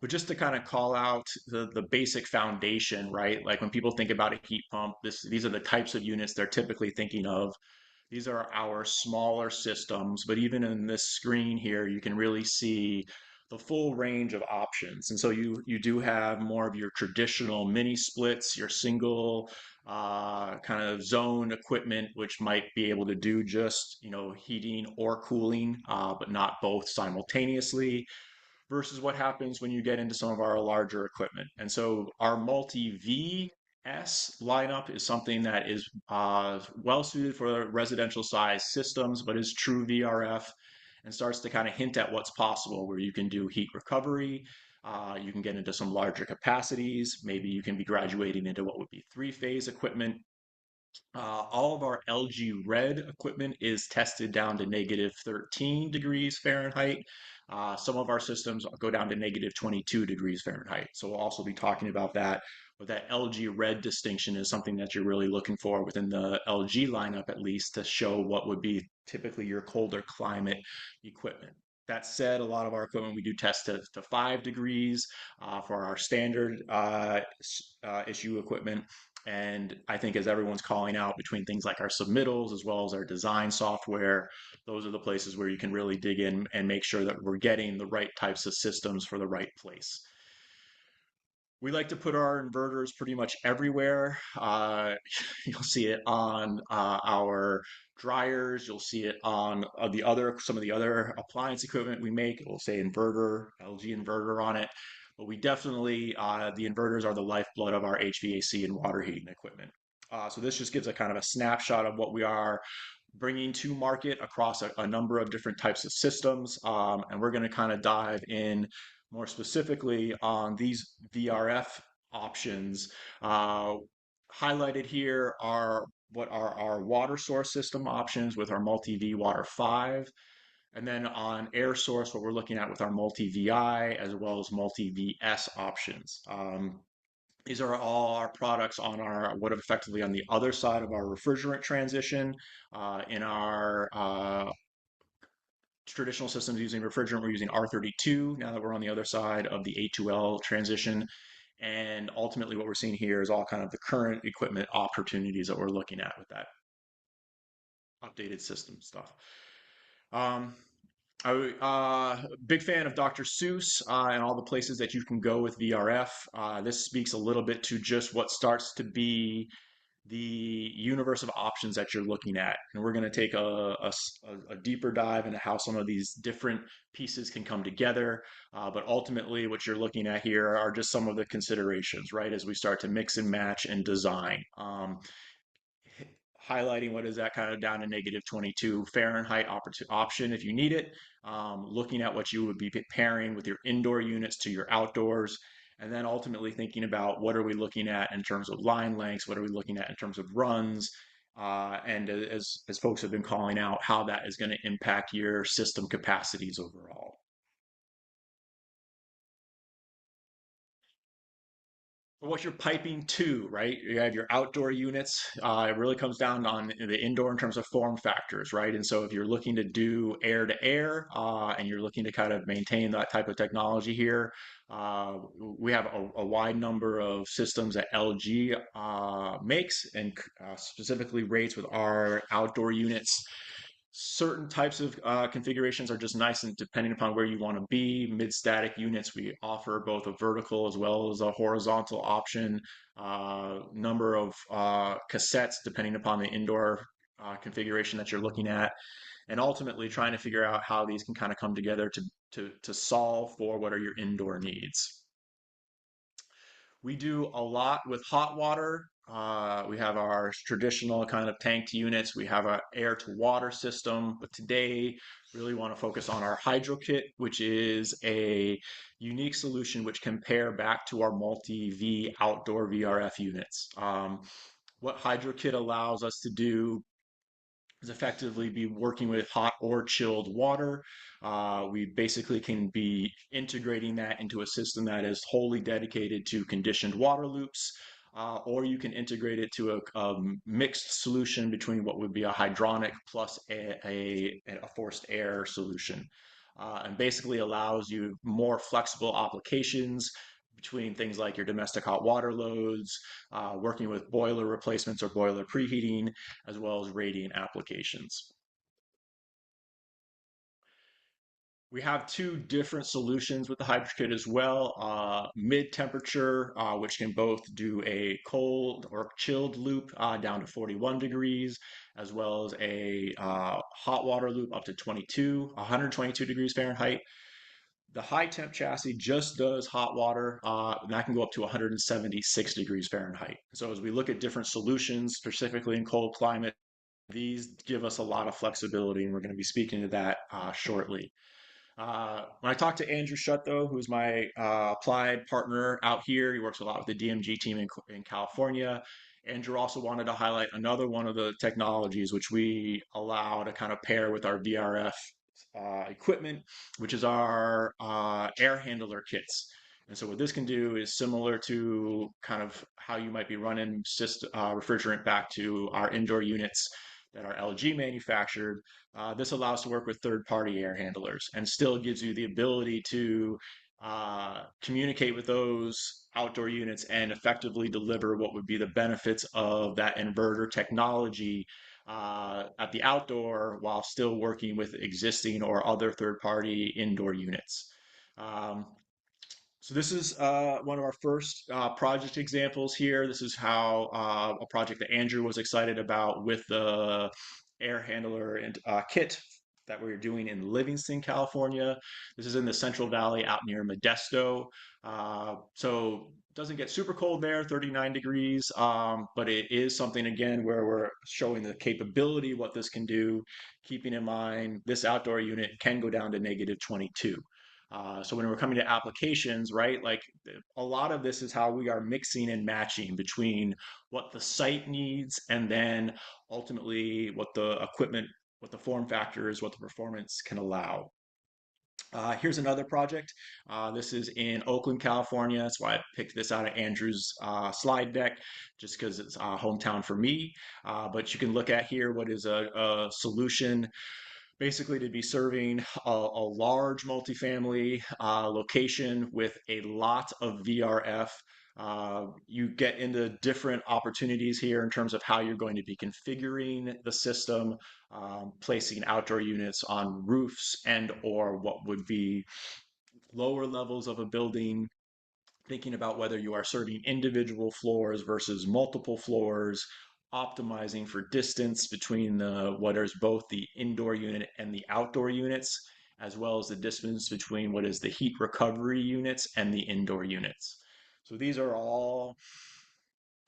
but just to kind of call out the basic foundation, right? Like when people think about a heat pump, these are the types of units they're typically thinking of. These are our smaller systems, but even in this screen here, you can really see the full range of options. And so you do have more of your traditional mini splits, your single kind of zone equipment, which might be able to do just, heating or cooling, but not both simultaneously versus what happens when you get into some of our larger equipment. And so our multi-VS lineup is something that is well suited for residential size systems, but is true VRF and starts to kind of hint at what's possible where you can do heat recovery. You can get into some larger capacities. Maybe you can be graduating into what would be three-phase equipment. All of our LG Red equipment is tested down to negative 13 degrees Fahrenheit. Some of our systems go down to negative 22 degrees Fahrenheit. So we'll also be talking about that. But that LG Red distinction is something that you're really looking for within the LG lineup, at least, to show what would be typically your colder climate equipment. That said, a lot of our equipment we do test to 5 degrees for our standard issue equipment. And I think as everyone's calling out between things like our submittals as well as our design software, those are the places where you can really dig in and make sure that we're getting the right types of systems for the right place. We like to put our inverters pretty much everywhere. You'll see it on our dryers. You'll see it on some of the other appliance equipment we make. It will say inverter, LG inverter on it. But we definitely, the inverters are the lifeblood of our HVAC and water heating equipment. So this just gives a kind of a snapshot of what we are bringing to market across a number of different types of systems. And we're going to kind of dive in more specifically on these VRF options. Highlighted here are what are our water source system options with our multi-V Water 5. And then on air source, what we're looking at with our multi-VI as well as multi-VS options. These are all our products on what effectively on the other side of our refrigerant transition. In our traditional systems using refrigerant, we're using R32 now that we're on the other side of the A2L transition. And ultimately, what we're seeing here is all kind of the current equipment opportunities that we're looking at with that updated system stuff. Big fan of Dr. Seuss and all the places that you can go with VRF. This speaks a little bit to just what starts to be the universe of options that you're looking at. And we're going to take a deeper dive into how some of these different pieces can come together. But ultimately, what you're looking at here are just some of the considerations, right? As we start to mix and match and design. Highlighting what is that kind of down to negative 22 Fahrenheit option if you need it. Looking at what you would be pairing with your indoor units to your outdoors. And then ultimately thinking about what are we looking at in terms of line lengths, what are we looking at in terms of runs, and as folks have been calling out, how that is going to impact your system capacities overall. What you're piping to, right? You have your outdoor units. It really comes down on the indoor in terms of form factors, right? And so if you're looking to do air to air and you're looking to kind of maintain that type of technology here, we have a wide number of systems that LG makes and specifically rates with our outdoor units. Certain types of configurations are just nice and depending upon where you want to be. Mid-static units, we offer both a vertical as well as a horizontal option. Number of cassettes depending upon the indoor configuration that you're looking at. And ultimately trying to figure out how these can kind of come together to solve for what are your indoor needs. We do a lot with hot water. We have our traditional kind of tanked units. We have an air to water system, but today really want to focus on our Hydro Kit, which is a unique solution which can pair back to our multi-V outdoor VRF units. What Hydro Kit allows us to do is effectively be working with hot or chilled water. We basically can be integrating that into a system that is wholly dedicated to conditioned water loops, or you can integrate it to a mixed solution between what would be a hydronic plus a forced air solution. And basically allows you more flexible applications between things like your domestic hot water loads, working with boiler replacements or boiler preheating, as well as radiant applications. We have two different solutions with the HydroKit as well. Mid-temperature, which can both do a cold or chilled loop down to 41 degrees, as well as a hot water loop up to 122 degrees Fahrenheit. The high temp chassis just does hot water, and that can go up to 176 degrees Fahrenheit. So as we look at different solutions, specifically in cold climate, these give us a lot of flexibility, and we're going to be speaking to that shortly. When I talked to Andrew Shutt, though, who's my applied partner out here, he works a lot with the DMG team in California. Andrew also wanted to highlight another one of the technologies which we allow to kind of pair with our VRF equipment, which is our air handler kits. And so what this can do is similar to kind of how you might be running refrigerant back to our indoor units that are LG manufactured. This allows to work with third-party air handlers and still gives you the ability to communicate with those outdoor units and effectively deliver what would be the benefits of that inverter technology at the outdoor while still working with existing or other third-party indoor units. So this is one of our first project examples here. This is how a project that Andrew was excited about with the air handler and kit that we were doing in Livingston, California. This is in the Central Valley out near Modesto. So it doesn't get super cold there, 39 degrees, but it is something, again, where we're showing the capability, what this can do, keeping in mind this outdoor unit can go down to negative 22. So when we're coming to applications, right, like a lot of this is how we are mixing and matching between what the site needs and then ultimately what the equipment, what the form factor is, what the performance can allow. Here's another project. This is in Oakland, California. That's why I picked this out of Andrew's slide deck, just because it's hometown for me. But you can look at here what is a solution basically to be serving a large multifamily location with a lot of VRF. You get into different opportunities here in terms of how you're going to be configuring the system, placing outdoor units on roofs and or what would be lower levels of a building, thinking about whether you are serving individual floors versus multiple floors, optimizing for distance between what is both the indoor unit and the outdoor units, as well as the distance between what is the heat recovery units and the indoor units. So these are all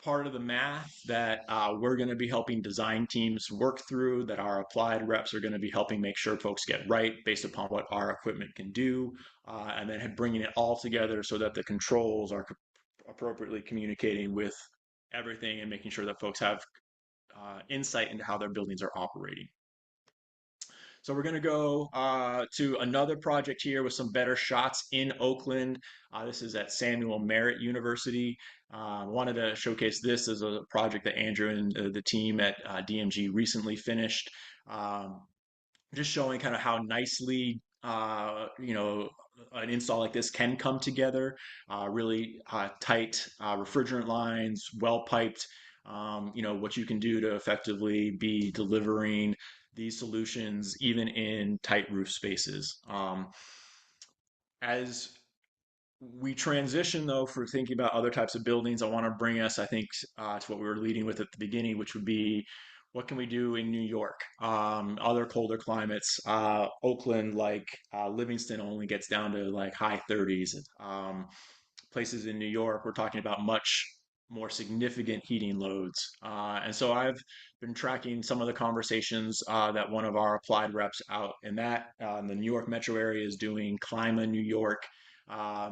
part of the math that we're going to be helping design teams work through, that our applied reps are going to be helping make sure folks get right based upon what our equipment can do, and then bringing it all together so that the controls are appropriately communicating with everything and making sure that folks have insight into how their buildings are operating. So we're going to go to another project here with some better shots in Oakland. This is at Samuel Merritt University. Wanted to showcase this as a project that Andrew and the team at DMG recently finished. Just showing kind of how nicely an install like this can come together. Really tight refrigerant lines, well piped. What you can do to effectively be delivering these solutions even in tight roof spaces. As we transition, though, for thinking about other types of buildings, I want to bring us, I think, to what we were leading with at the beginning, which would be what can we do in New York, other colder climates. Oakland, like Livingston, only gets down to like high 30s. Places in New York, we're talking about much more significant heating loads. And so I've been tracking some of the conversations that one of our applied reps out in the New York metro area is doing, Clima New York.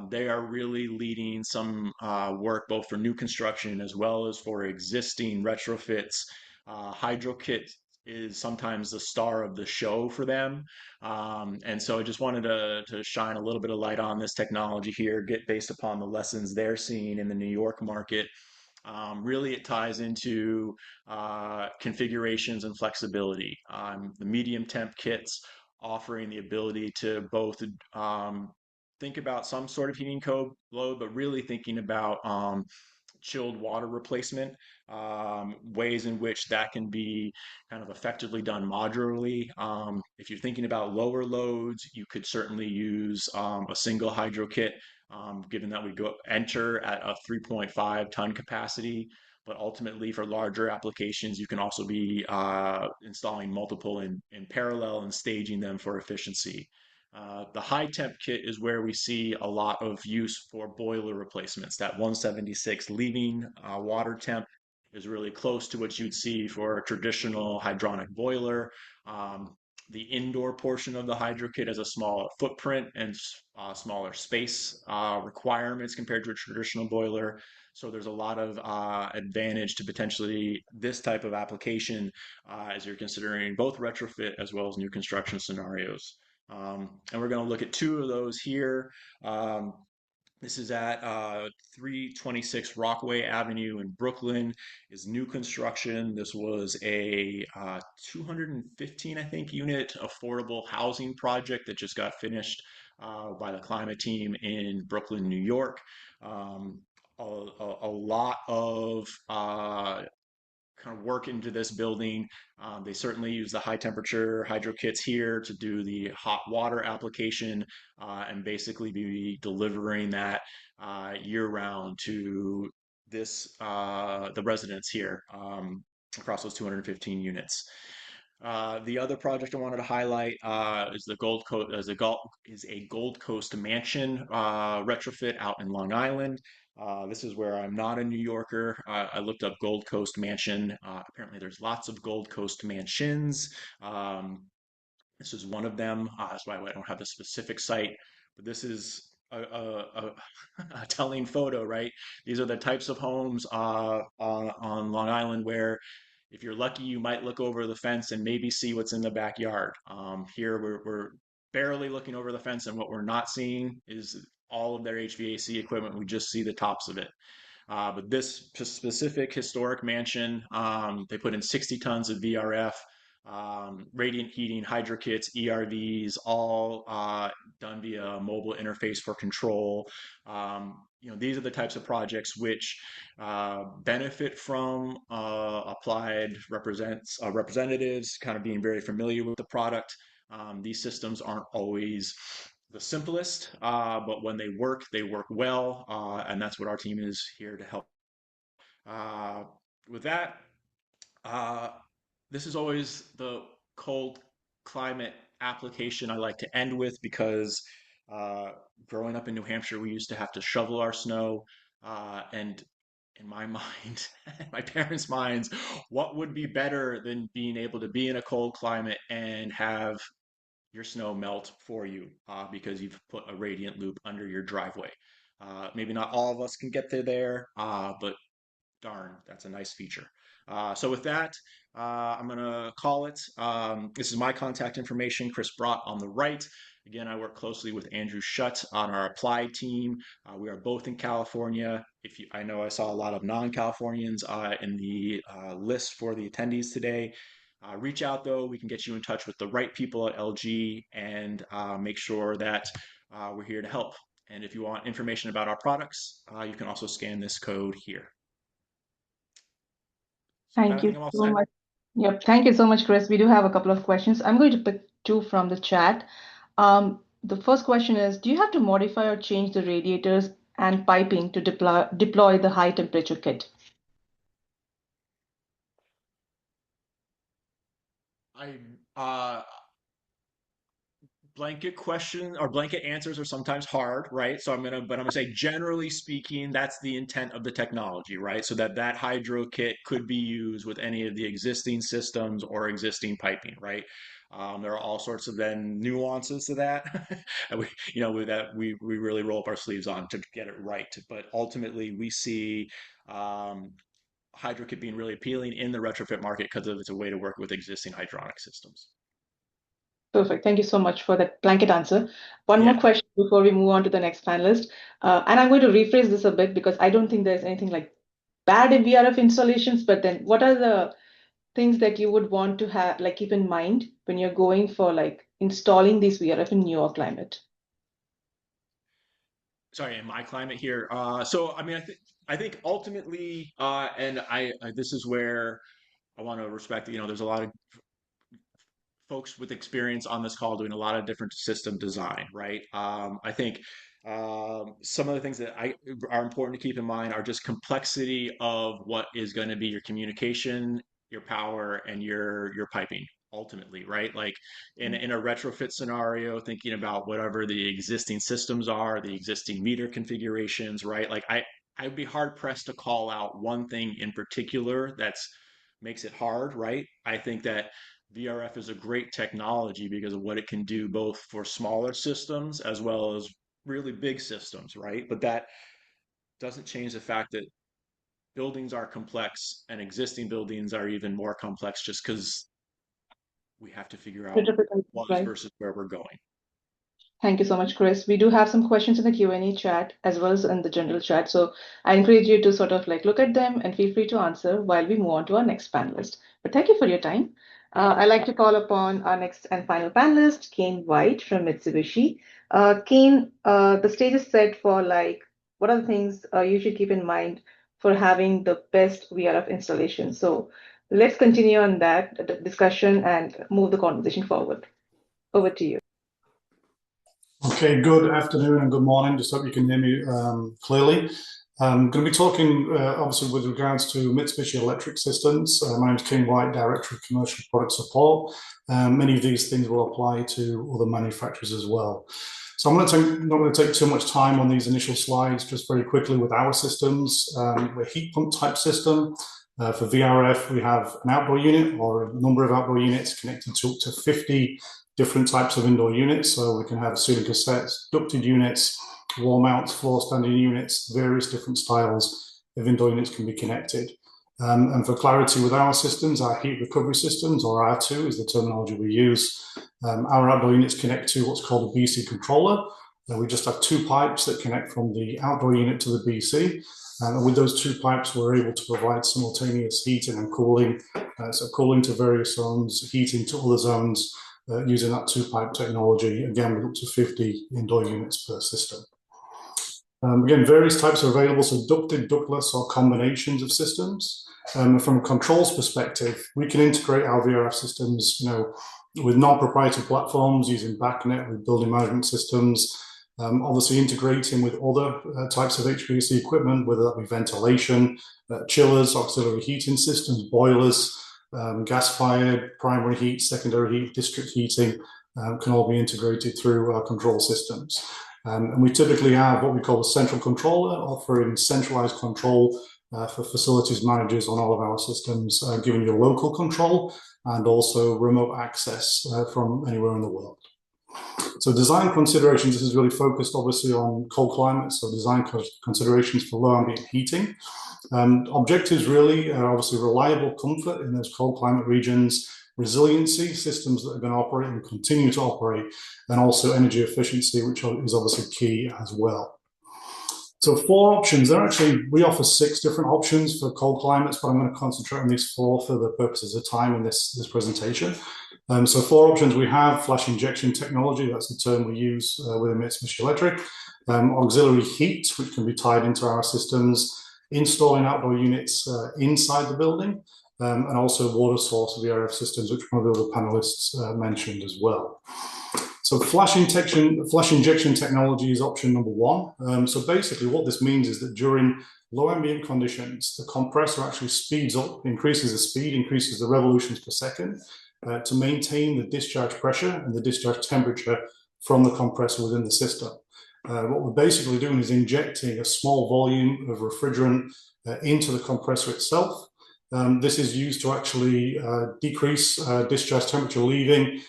They are really leading some work both for new construction as well as for existing retrofits. HydroKit is sometimes the star of the show for them. And so I just wanted to shine a little bit of light on this technology here, get based upon the lessons they're seeing in the New York market. Really, it ties into configurations and flexibility. The medium temp kits offering the ability to both think about some sort of heating code load, but really thinking about chilled water replacement, ways in which that can be kind of effectively done modularly. If you're thinking about lower loads, you could certainly use a single hydro kit, given that we enter at a 3.5 ton capacity. But ultimately, for larger applications, you can also be installing multiple in parallel and staging them for efficiency. The high temp kit is where we see a lot of use for boiler replacements. That 176 leaving water temp is really close to what you'd see for a traditional hydronic boiler. The indoor portion of the hydro kit has a smaller footprint and smaller space requirements compared to a traditional boiler. So there's a lot of advantage to potentially this type of application as you're considering both retrofit as well as new construction scenarios. And we're going to look at two of those here. This is at 326 Rockaway Avenue in Brooklyn, is new construction. This was a 215, I think, unit affordable housing project that just got finished by the climate team in Brooklyn, New York. A lot of kind of work into this building. They certainly use the high temperature hydro kits here to do the hot water application and basically be delivering that year round to the residents here across those 215 units. The other project I wanted to highlight is the is a Gold Coast mansion retrofit out in Long Island. This is where I'm not a New Yorker. I looked up Gold Coast mansion. Apparently, there's lots of Gold Coast mansions. This is one of them. That's why I don't have the specific site, but this is a telling photo, right? These are the types of homes on Long Island where if you're lucky, you might look over the fence and maybe see what's in the backyard. Here, we're barely looking over the fence, and what we're not seeing is all of their HVAC equipment. We just see the tops of it. But this specific historic mansion, they put in 60 tons of VRF, radiant heating, hydro kits, ERVs, all done via mobile interface for control. These are the types of projects which benefit from applied representatives kind of being very familiar with the product. These systems aren't always the simplest, but when they work well, and that's what our team is here to help. With that, this is always the cold climate application I like to end with because growing up in New Hampshire, we used to have to shovel our snow, and in my mind, my parents' minds, what would be better than being able to be in a cold climate and have your snow melt for you because you've put a radiant loop under your driveway. Maybe not all of us can get there, but darn, that's a nice feature. So with that, I'm going to call it. This is my contact information, Chris Bradt on the right. Again, I work closely with Andrew Schutt on our applied team. We are both in California. I know I saw a lot of non-Californians in the list for the attendees today. Reach out though, we can get you in touch with the right people at LG and make sure that we're here to help. And if you want information about our products, you can also scan this code here. Thank you so much. Yep, thank you so much, Chris. We do have a couple of questions. I'm going to pick two from the chat. The first question is, do you have to modify or change the radiators and piping to deploy the high temperature kit? blanket question or blanket answers are sometimes hard, right? So I'm gonna say generally speaking, that's the intent of the technology, right? So that hydro kit could be used with any of the existing systems or existing piping, right? There are all sorts of then nuances to that, and we really roll up our sleeves on to get it right. But ultimately, we see hydro kit being really appealing in the retrofit market because it's a way to work with existing hydronic systems. Perfect. Thank you so much for that blanket answer. One more Yeah. question before we move on to the next panelist. And I'm going to rephrase this a bit because I don't think there's anything like bad in VRF installations, but then what are the things that you would want to have, like keep in mind when you're going for like installing these VRF in your climate? Sorry, in my climate here. So I mean, I think ultimately, and this is where I want to respect. There's a lot of folks with experience on this call doing a lot of different system design, right? I think some of the things that are important to keep in mind are just complexity of what is going to be your communication, your power, and your piping ultimately, right? Like in a retrofit scenario, thinking about whatever the existing systems are, the existing meter configurations, right? Like I'd be hard pressed to call out one thing in particular that's makes it hard, right? I think that VRF is a great technology because of what it can do both for smaller systems as well as really big systems, right? But that doesn't change the fact that buildings are complex and existing buildings are even more complex just because we have to figure out what Right. versus where we're going. Thank you so much, Chris. We do have some questions in the Q&A chat as well as in the general chat. So I encourage you to sort of like look at them and feel free to answer while we move on to our next panelist. But thank you for your time. I'd like to call upon our next and final panelist, Cain White from Mitsubishi. Cain, the stage is set for like, what are the things you should keep in mind for having the best VRF installation? So let's continue on that discussion and move the conversation forward. Over to you. Okay, good afternoon and good morning. Just hope you can hear me clearly. I'm going to be talking obviously with regards to Mitsubishi Electric Systems. My name is Cain White, Director of Commercial Product Support. Many of these things will apply to other manufacturers as well. So I'm not going to take too much time on these initial slides, just very quickly with our systems. We're a heat pump type system. For VRF, we have an outdoor unit or a number of outdoor units connected to up to 50 different types of indoor units. So we can have ceiling cassettes, ducted units, wall mounts, floor standing units, various different styles of indoor units can be connected. And for clarity with our systems, our heat recovery systems, or R2 is the terminology we use, our outdoor units connect to what's called a BC controller. We just have two pipes that connect from the outdoor unit to the BC. And with those two pipes, we're able to provide simultaneous heating and cooling. So cooling to various zones, heating to other zones, using that two-pipe technology, again, with up to 50 indoor units per system. Again, various types are available, so ducted, ductless, or combinations of systems. From a controls perspective, we can integrate our VRF systems, with non-proprietary platforms using BACnet with building management systems, obviously integrating with other types of HVAC equipment, whether that be ventilation, chillers, auxiliary heating systems, boilers, gas-fired, primary heat, secondary heat, district heating can all be integrated through our control systems. And we typically have what we call a central controller, offering centralized control for facilities managers on all of our systems, giving you local control and also remote access from anywhere in the world. So design considerations, this is really focused obviously on cold climates, so design considerations for low ambient heating. Objectives really are obviously reliable comfort in those cold climate regions, resiliency, systems that are going to operate and continue to operate, and also energy efficiency, which is obviously key as well. So 4 options. We offer 6 different options for cold climates, but I'm going to concentrate on these 4 for the purposes of time in this presentation. So 4 options we have: flash injection technology, that's the term we use within Mitsubishi Electric, auxiliary heat, which can be tied into our systems, installing outdoor units inside the building, and also water source VRF systems, which one of the other panelists mentioned as well. So flash injection technology is option number 1. So basically what this means is that during low ambient conditions, the compressor actually speeds up, increases the speed, increases the revolutions per second to maintain the discharge pressure and the discharge temperature from the compressor within the system. What we're basically doing is injecting a small volume of refrigerant into the compressor itself. This is used to actually decrease discharge temperature leaving,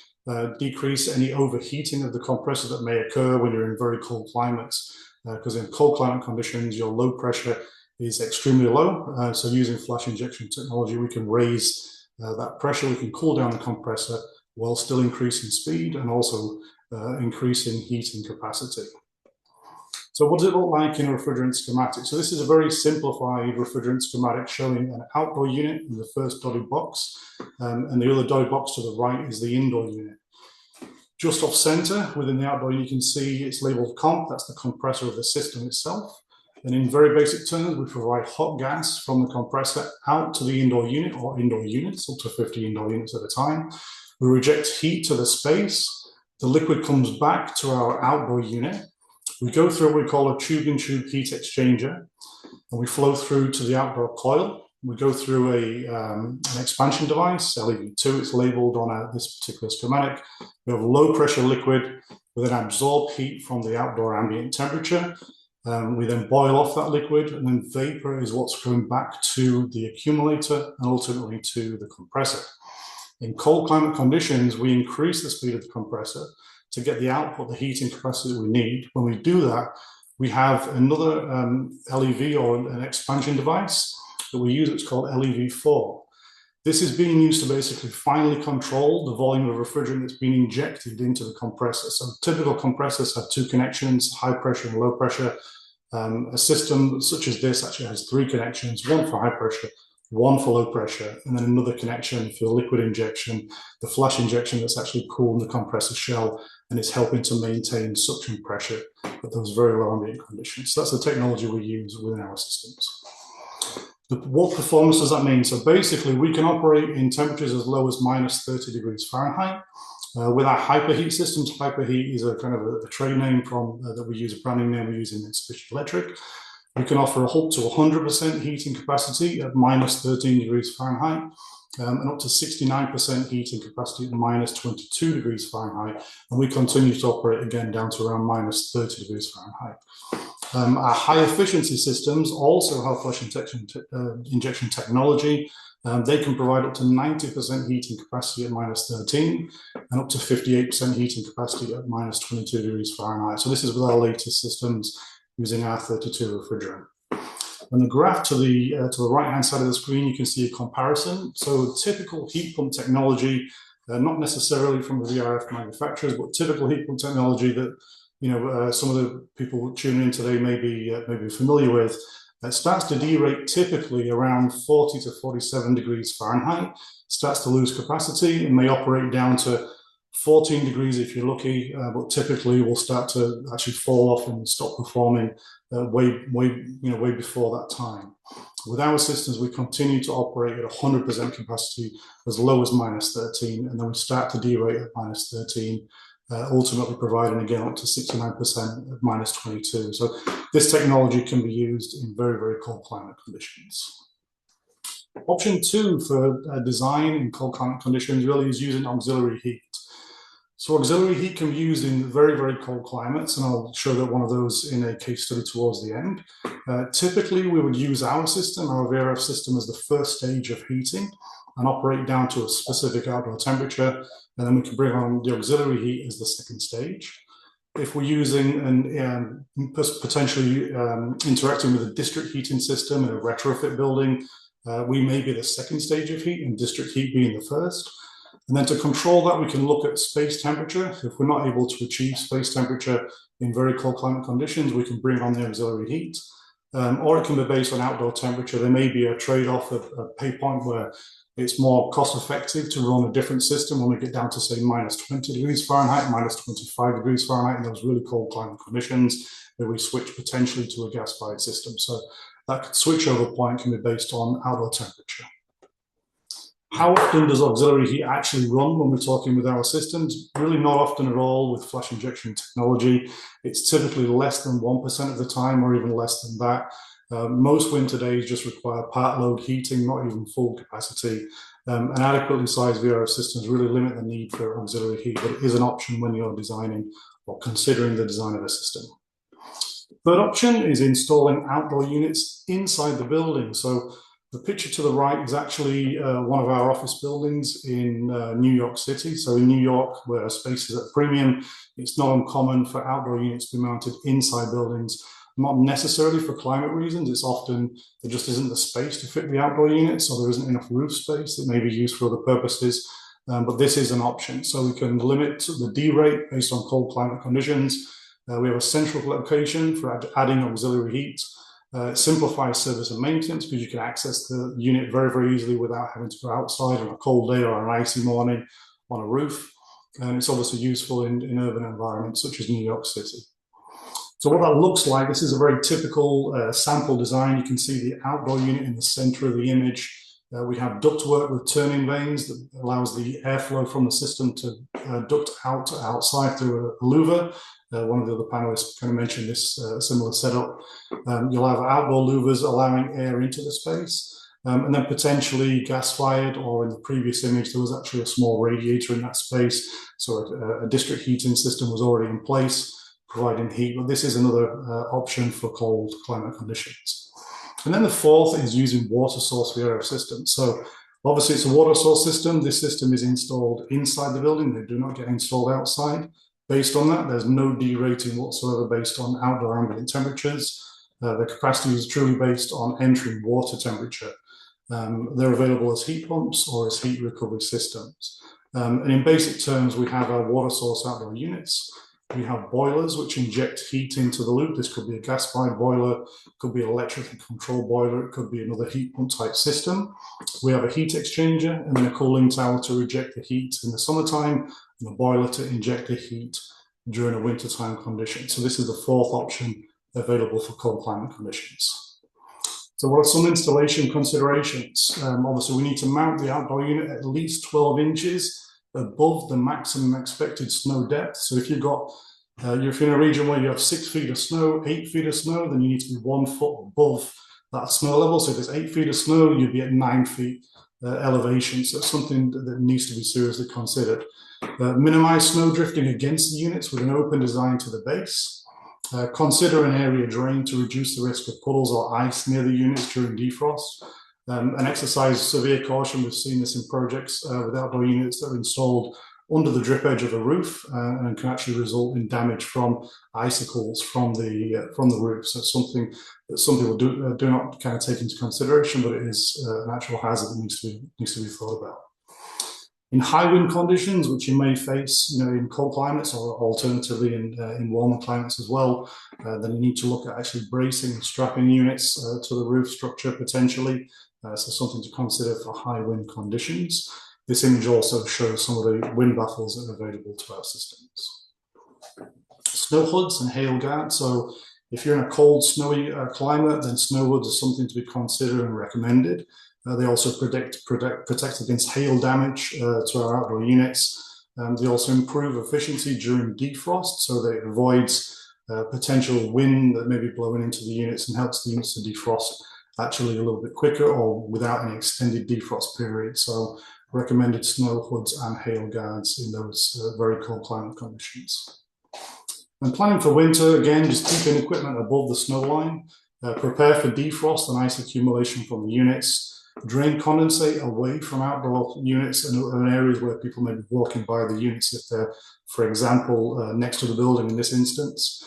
decrease any overheating of the compressor that may occur when you're in very cold climates. Because in cold climate conditions, your low pressure is extremely low. So using flash injection technology, we can raise that pressure, we can cool down the compressor while still increasing speed and also increasing heating capacity. So what does it look like in a refrigerant schematic? So this is a very simplified refrigerant schematic showing an outdoor unit in the first dotted box, and the other dotted box to the right is the indoor unit. Just off center within the outdoor unit, you can see it's labeled comp, that's the compressor of the system itself. And in very basic terms, we provide hot gas from the compressor out to the indoor unit or indoor units, up to 50 indoor units at a time. We reject heat to the space. The liquid comes back to our outdoor unit. We go through what we call a tube-in-tube heat exchanger, and we flow through to the outdoor coil. We go through an expansion device, LEV2, it's labeled on this particular schematic. We have low pressure liquid with an absorbed heat from the outdoor ambient temperature. We then boil off that liquid, and then vapor is what's going back to the accumulator and ultimately to the compressor. In cold climate conditions, we increase the speed of the compressor to get the output, the heating capacity that we need. When we do that, we have another LEV or an expansion device that we use. It's called LEV4. This is being used to basically finally control the volume of refrigerant that's being injected into the compressor. So typical compressors have two connections, high pressure and low pressure. A system such as this actually has three connections, one for high pressure, one for low pressure, and then another connection for liquid injection, the flash injection that's actually cooling the compressor shell, and it's helping to maintain suction pressure at those very low ambient conditions. So that's the technology we use within our systems. What performance does that mean? So basically, we can operate in temperatures as low as minus 30 degrees Fahrenheit. With our hyperheat systems, hyperheat is a kind of a trade name from that we use, a branding name we use in Mitsubishi Electric. We can offer up to 100% heating capacity at minus 13 degrees Fahrenheit, and up to 69% heating capacity at minus 22 degrees Fahrenheit. And we continue to operate again down to around minus 30 degrees Fahrenheit. Our high efficiency systems also have flash injection technology. They can provide up to 90% heating capacity at minus 13 and up to 58% heating capacity at minus 22 degrees Fahrenheit. So this is with our latest systems using R32 refrigerant. On the graph to the right-hand side of the screen, you can see a comparison. So typical heat pump technology, not necessarily from the VRF manufacturers, but typical heat pump technology that some of the people tuning in today may be familiar with, starts to derate typically around 40 to 47 degrees Fahrenheit, starts to lose capacity and may operate down to 14 degrees if you're lucky, but typically will start to actually fall off and stop performing way before that time. With our systems, we continue to operate at 100% capacity as low as minus 13, and then we start to derate at minus 13, ultimately providing again up to 69% at minus 22. So this technology can be used in very, very cold climate conditions. Option 2 for design in cold climate conditions really is using auxiliary heat. So auxiliary heat can be used in very, very cold climates, and I'll show that one of those in a case study towards the end. Typically, we would use our system, our VRF system, as the first stage of heating and operate down to a specific outdoor temperature, and then we can bring on the auxiliary heat as the second stage. If we're using and potentially interacting with a district heating system in a retrofit building, we may be the second stage of heat and district heat being the first. And then to control that, we can look at space temperature. If we're not able to achieve space temperature in very cold climate conditions, we can bring on the auxiliary heat. Or it can be based on outdoor temperature. There may be a trade-off of a pay point where it's more cost-effective to run a different system when we get down to, say, minus 20 degrees Fahrenheit, minus 25 degrees Fahrenheit in those really cold climate conditions, where we switch potentially to a gas-fired system. So that switchover point can be based on outdoor temperature. How often does auxiliary heat actually run when we're talking with our systems? Really not often at all with flash injection technology. It's typically less than 1% of the time or even less than that. Most winter days just require part load heating, not even full capacity. And adequately sized VRF systems really limit the need for auxiliary heat, but it is an option when you're designing or considering the design of a system. Third option is installing outdoor units inside the building. So the picture to the right is actually one of our office buildings in New York City. So in New York, where space is at a premium, it's not uncommon for outdoor units to be mounted inside buildings, not necessarily for climate reasons. It's often there just isn't the space to fit the outdoor units, or there isn't enough roof space that may be used for other purposes. But this is an option. So we can limit the D rate based on cold climate conditions. We have a central location for adding auxiliary heat. It simplifies service and maintenance because you can access the unit very, very easily without having to go outside on a cold day or an icy morning on a roof. And it's obviously useful in urban environments such as New York City. So what that looks like, this is a very typical sample design. You can see the outdoor unit in the center of the image. We have ductwork with turning vanes that allows the airflow from the system to duct out to outside through a louver. One of the other panelists kind of mentioned this similar setup. You'll have outdoor louvers allowing air into the space, and then potentially gas-fired, or in the previous image, there was actually a small radiator in that space. So a district heating system was already in place, providing heat, but this is another option for cold climate conditions. And then the fourth is using water source VRF systems. So obviously it's a water source system. This system is installed inside the building. They do not get installed outside. Based on that, there's no D rating whatsoever based on outdoor ambient temperatures. The capacity is truly based on entry water temperature. They're available as heat pumps or as heat recovery systems. And in basic terms, we have our water source outdoor units. We have boilers which inject heat into the loop. This could be a gas-fired boiler, could be an electrically controlled boiler, it could be another heat pump type system. We have a heat exchanger and then a cooling tower to reject the heat in the summertime, and a boiler to inject the heat during a wintertime condition. So this is the fourth option available for cold climate conditions. So what are some installation considerations? Obviously, we need to mount the outdoor unit at least 12 inches above the maximum expected snow depth. So if you've got, if you're in a region where you have 6 feet of snow, 8 feet of snow, then you need to be 1 foot above that snow level. So if it's 8 feet of snow, you'd be at 9 feet elevation. So it's something that needs to be seriously considered. Minimize snow drifting against the units with an open design to the base. Consider an area drain to reduce the risk of puddles or ice near the units during defrost. And exercise severe caution. We've seen this in projects with outdoor units that are installed under the drip edge of a roof and can actually result in damage from icicles from the roof. So it's something that some people do not kind of take into consideration, but it is an actual hazard that needs to be thought about. In high wind conditions, which you may face, in cold climates or alternatively in warmer climates as well, then you need to look at actually bracing and strapping units to the roof structure potentially. So something to consider for high wind conditions. This image also shows some of the wind baffles that are available to our systems. Snow hoods and hail guards. So if you're in a cold, snowy climate, then snow hoods are something to be considered and recommended. They also protect against hail damage to our outdoor units. They also improve efficiency during defrost, so that it avoids potential wind that may be blowing into the units and helps the units to defrost actually a little bit quicker or without any extended defrost period. So recommended snow hoods and hail guards in those very cold climate conditions. When planning for winter, again, just keeping equipment above the snow line. Prepare for defrost and ice accumulation from the units. Drain condensate away from outdoor units and areas where people may be walking by the units if they're, for example, next to the building in this instance.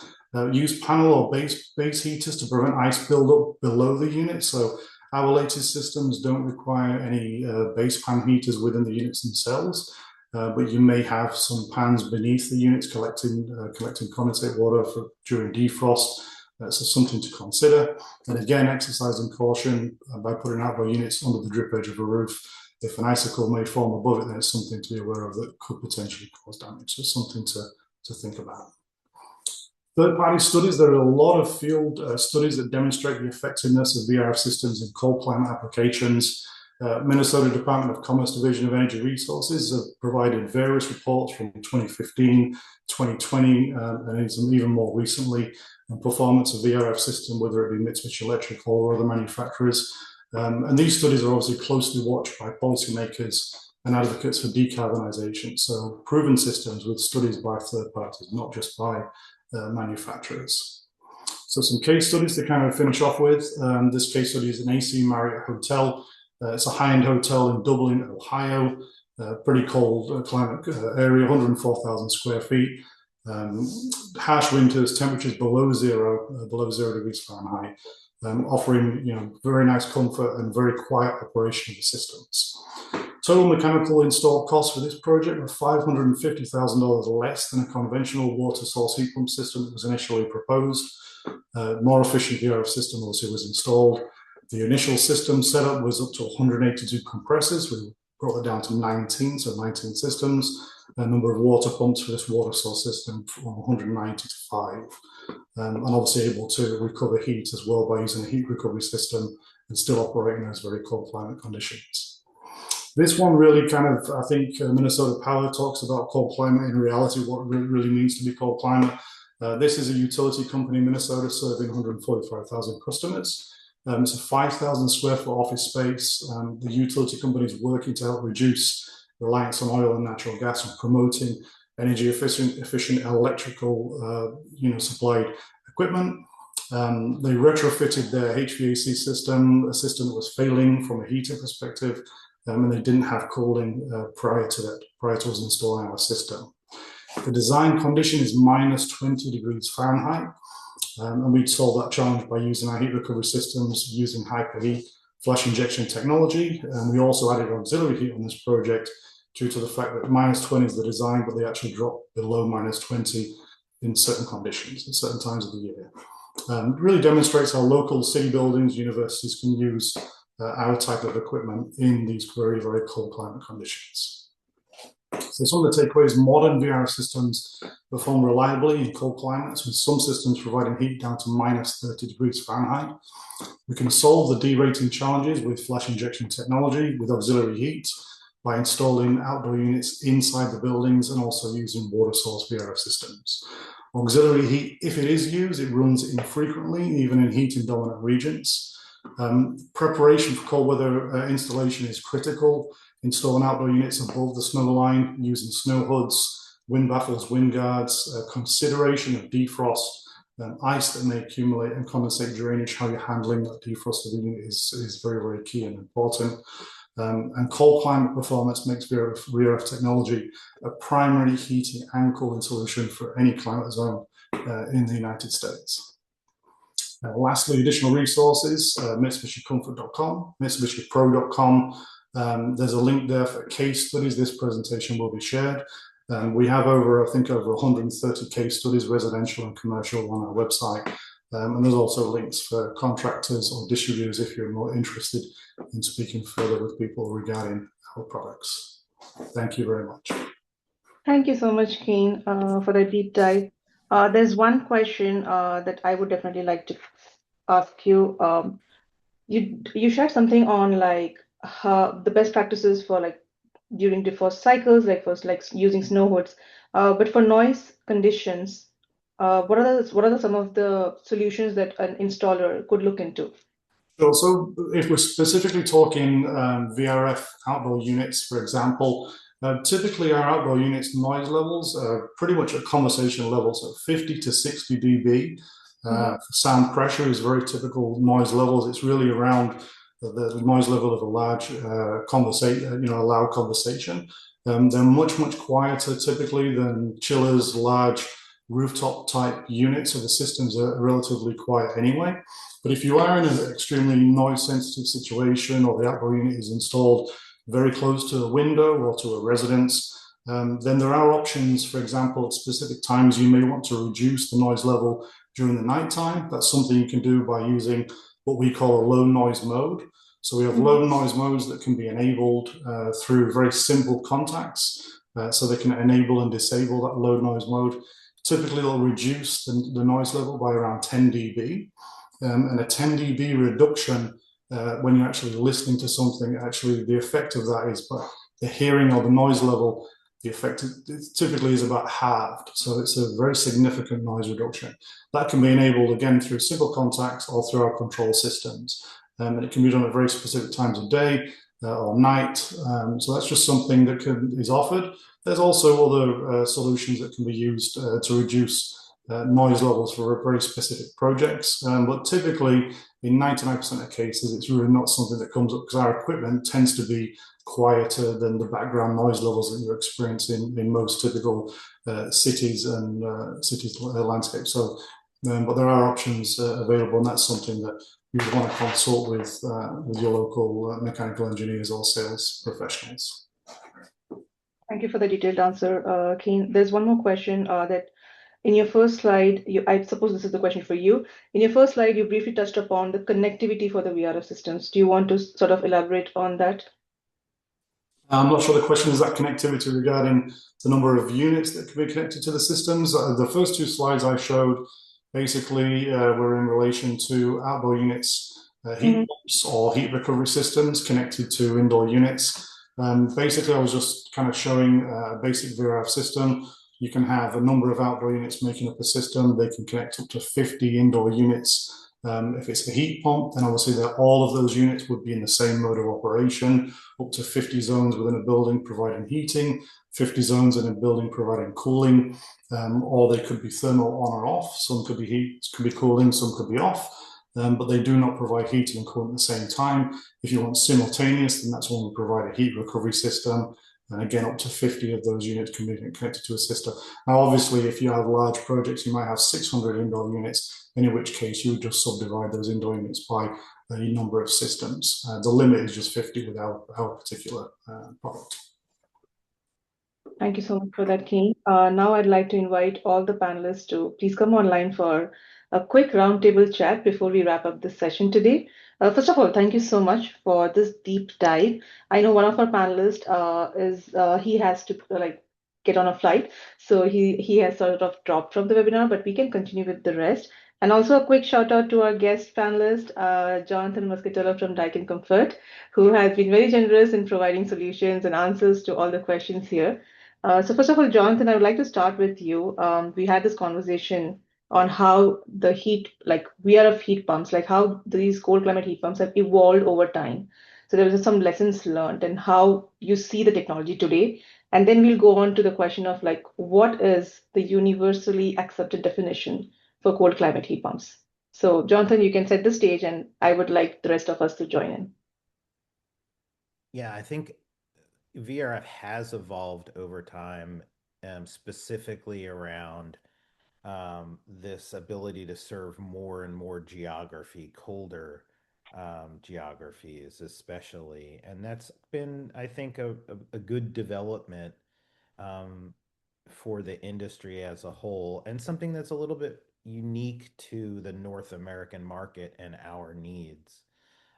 Use panel or base heaters to prevent ice buildup below the unit. So our latest systems don't require any base pan heaters within the units themselves, but you may have some pans beneath the units collecting condensate water during defrost. So something to consider. And again, exercising caution by putting outdoor units under the drip edge of a roof. If an icicle may form above it, then it's something to be aware of that could potentially cause damage. So something to think about. Third-party studies. There are a lot of field studies that demonstrate the effectiveness of VRF systems in cold climate applications. Minnesota Department of Commerce Division of Energy Resources have provided various reports from 2015, 2020, and even more recently, on performance of VRF system, whether it be Mitsubishi Electric or other manufacturers. And these studies are obviously closely watched by policymakers and advocates for decarbonisation. So proven systems with studies by third parties, not just by manufacturers. So some case studies to kind of finish off with. This case study is an AC Marriott hotel. It's a high-end hotel in Dublin, Ohio. Pretty cold climate area, 104,000 square feet. Harsh winters, temperatures below zero degrees Fahrenheit, offering very nice comfort and very quiet operation of the systems. Total mechanical install cost for this project were $550,000 less than a conventional water source heat pump system that was initially proposed. More efficient VRF system also was installed. The initial system setup was up to 182 compressors. We brought it down to 19, so 19 systems. A number of water pumps for this water source system from 190 to 5. And obviously able to recover heat as well by using a heat recovery system and still operating in those very cold climate conditions. This one really kind of, I think Minnesota Power talks about cold climate in reality, what it really means to be cold climate. This is a utility company in Minnesota serving 145,000 customers. It's a 5,000 square foot office space. The utility company is working to help reduce reliance on oil and natural gas and promoting energy efficient electrical supplied equipment. They retrofitted their HVAC system, a system that was failing from a heating perspective, and they didn't have cooling prior to us installing our system. The design condition is minus 20 degrees Fahrenheit, and we solved that challenge by using our heat recovery systems using hyperheat flash injection technology. And we also added auxiliary heat on this project due to the fact that minus 20 is the design, but they actually drop below minus 20 in certain conditions at certain times of the year. It really demonstrates how local city buildings, universities can use our type of equipment in these very, very cold climate conditions. So some of the takeaways: modern VRF systems perform reliably in cold climates, with some systems providing heat down to minus 30 degrees Fahrenheit. We can solve the derating challenges with flash injection technology with auxiliary heat by installing outdoor units inside the buildings and also using water source VRF systems. Auxiliary heat, if it is used, it runs infrequently, even in heat dominant regions. Preparation for cold weather installation is critical. Installing outdoor units above the snow line using snow hoods, wind baffles, wind guards, consideration of defrost, ice that may accumulate and condensate drainage, how you're handling that defrost of the unit is very, very key and important. And cold climate performance makes VRF technology a primary heating and cooling solution for any climate zone in the United States. Lastly, additional resources, MitsubishiComfort.com, MitsubishiPro.com. There's a link there for case studies. This presentation will be shared. We have over 130 case studies, residential and commercial, on our website. And there's also links for contractors or distributors if you're more interested in speaking further with people regarding our products. Thank you very much. Thank you so much, Cain, for the deep dive. There's one question that I would definitely like to ask you. You shared something on the best practices for during the first cycles, using snow hoods, but for noise conditions, what are some of the solutions that an installer could look into? Sure. So if we're specifically talking VRF outdoor units, for example, typically our outdoor units noise levels are pretty much at conversation levels of 50 to 60 dB. Sound pressure is very typical noise levels. It's really around the noise level of a large a loud conversation. They're much, much quieter typically than chillers, large rooftop type units, so the systems are relatively quiet anyway. But if you are in an extremely noise sensitive situation, or the outdoor unit is installed very close to a window or to a residence, then there are options. For example, at specific times you may want to reduce the noise level during the nighttime. That's something you can do by using what we call a low noise mode. So we have low noise modes that can be enabled through very simple contacts. So they can enable and disable that low noise mode. Typically, they'll reduce the noise level by around 10 dB. And a 10 dB reduction, when you're actually listening to something, actually the effect of that is, but the hearing or the noise level, the effect typically is about halved. So it's a very significant noise reduction. That can be enabled again through simple contacts or through our control systems. And it can be done at very specific times of day. or night. So that's just something that is offered. There's also other solutions that can be used to reduce noise levels for very specific projects. But typically, in 99% of cases, it's really not something that comes up because our equipment tends to be quieter than the background noise levels that you experience in most typical cities and landscapes. So, but there are options available, and that's something that you would want to consult with your local mechanical engineers or sales professionals. Thank you for the detailed answer, Cain. There's one more question that in your first slide, I suppose this is the question for you. In your first slide, you briefly touched upon the connectivity for the VRF systems. Do you want to sort of elaborate on that? I'm not sure the question is that connectivity regarding the number of units that can be connected to the systems. The first two slides I showed basically were in relation to outdoor units, heat pumps or heat recovery systems connected to indoor units. Basically, I was just kind of showing a basic VRF system. You can have a number of outdoor units making up a system. They can connect up to 50 indoor units. If it's a heat pump, then obviously all of those units would be in the same mode of operation, up to 50 zones within a building providing heating, 50 zones in a building providing cooling, or they could be thermal on or off. Some could be heat, could be cooling, some could be off. But they do not provide heating and cooling at the same time. If you want simultaneous, then that's when we provide a heat recovery system. And again, up to 50 of those units can be connected to a system. Now, obviously, if you have large projects, you might have 600 indoor units, in which case you would just subdivide those indoor units by a number of systems. The limit is just 50 with our particular product. Thank you so much for that, Cain. Now I'd like to invite all the panelists to please come online for a quick roundtable chat before we wrap up this session today. First of all, thank you so much for this deep dive. I know one of our panelists he has to get on a flight, so he has sort of dropped from the webinar, but we can continue with the rest. And also a quick shout out to our guest panelist, Jonathan Muscatello from Daikin Comfort, who has been very generous in providing solutions and answers to all the questions here. So first of all, Jonathan, I would like to start with you. We had this conversation on how the VRF heat pumps, like how these cold climate heat pumps have evolved over time. So there was some lessons learned and how you see the technology today. And then we'll go on to the question of what is the universally accepted definition for cold climate heat pumps? So Jonathan, you can set the stage and I would like the rest of us to join in. Yeah, I think VRF has evolved over time, specifically around this ability to serve more and more geography, colder geographies especially. And that's been, I think, a good development for the industry as a whole, and something that's a little bit unique to the North American market and our needs.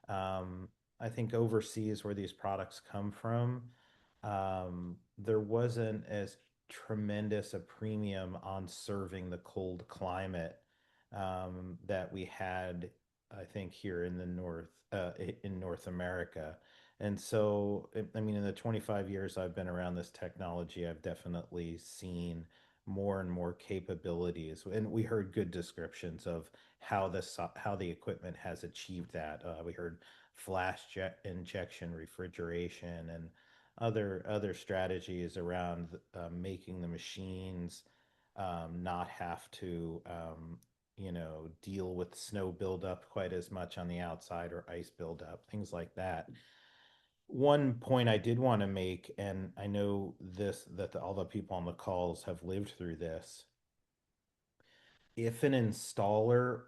I think overseas, where these products come from, there wasn't as tremendous a premium on serving the cold climate that we had, I think, here in the in North America. And so, I mean, in the 25 years I've been around this technology, I've definitely seen more and more capabilities. And we heard good descriptions of how the equipment has achieved that. We heard flash jet injection refrigeration and other strategies around making the machines not have to deal with snow buildup quite as much on the outside or ice buildup, things like that. One point I did want to make, and I know all the people on the calls have lived through this. If an installer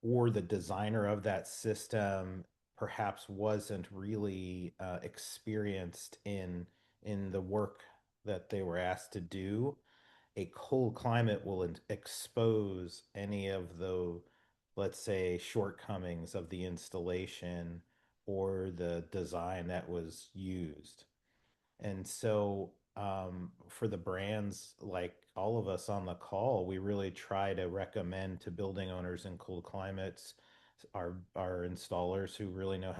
or the designer of that system perhaps wasn't really experienced in the work that they were asked to do, a cold climate will expose any of the, let's say, shortcomings of the installation or the design that was used. And so for the brands like all of us on the call, we really try to recommend to building owners in cold climates, our installers who really know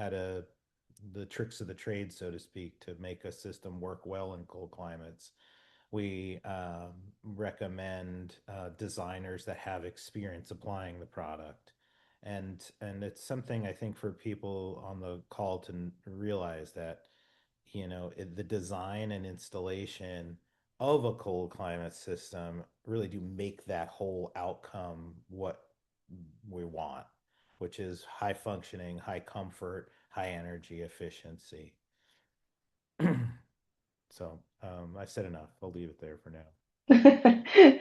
the tricks of the trade, so to speak, to make a system work well in cold climates. We recommend designers that have experience applying the product. And it's something I think for people on the call to realize that, the design and installation of a cold climate system really do make that whole outcome what we want, which is high functioning, high comfort, high energy efficiency. So I've said enough. I'll leave it there for now.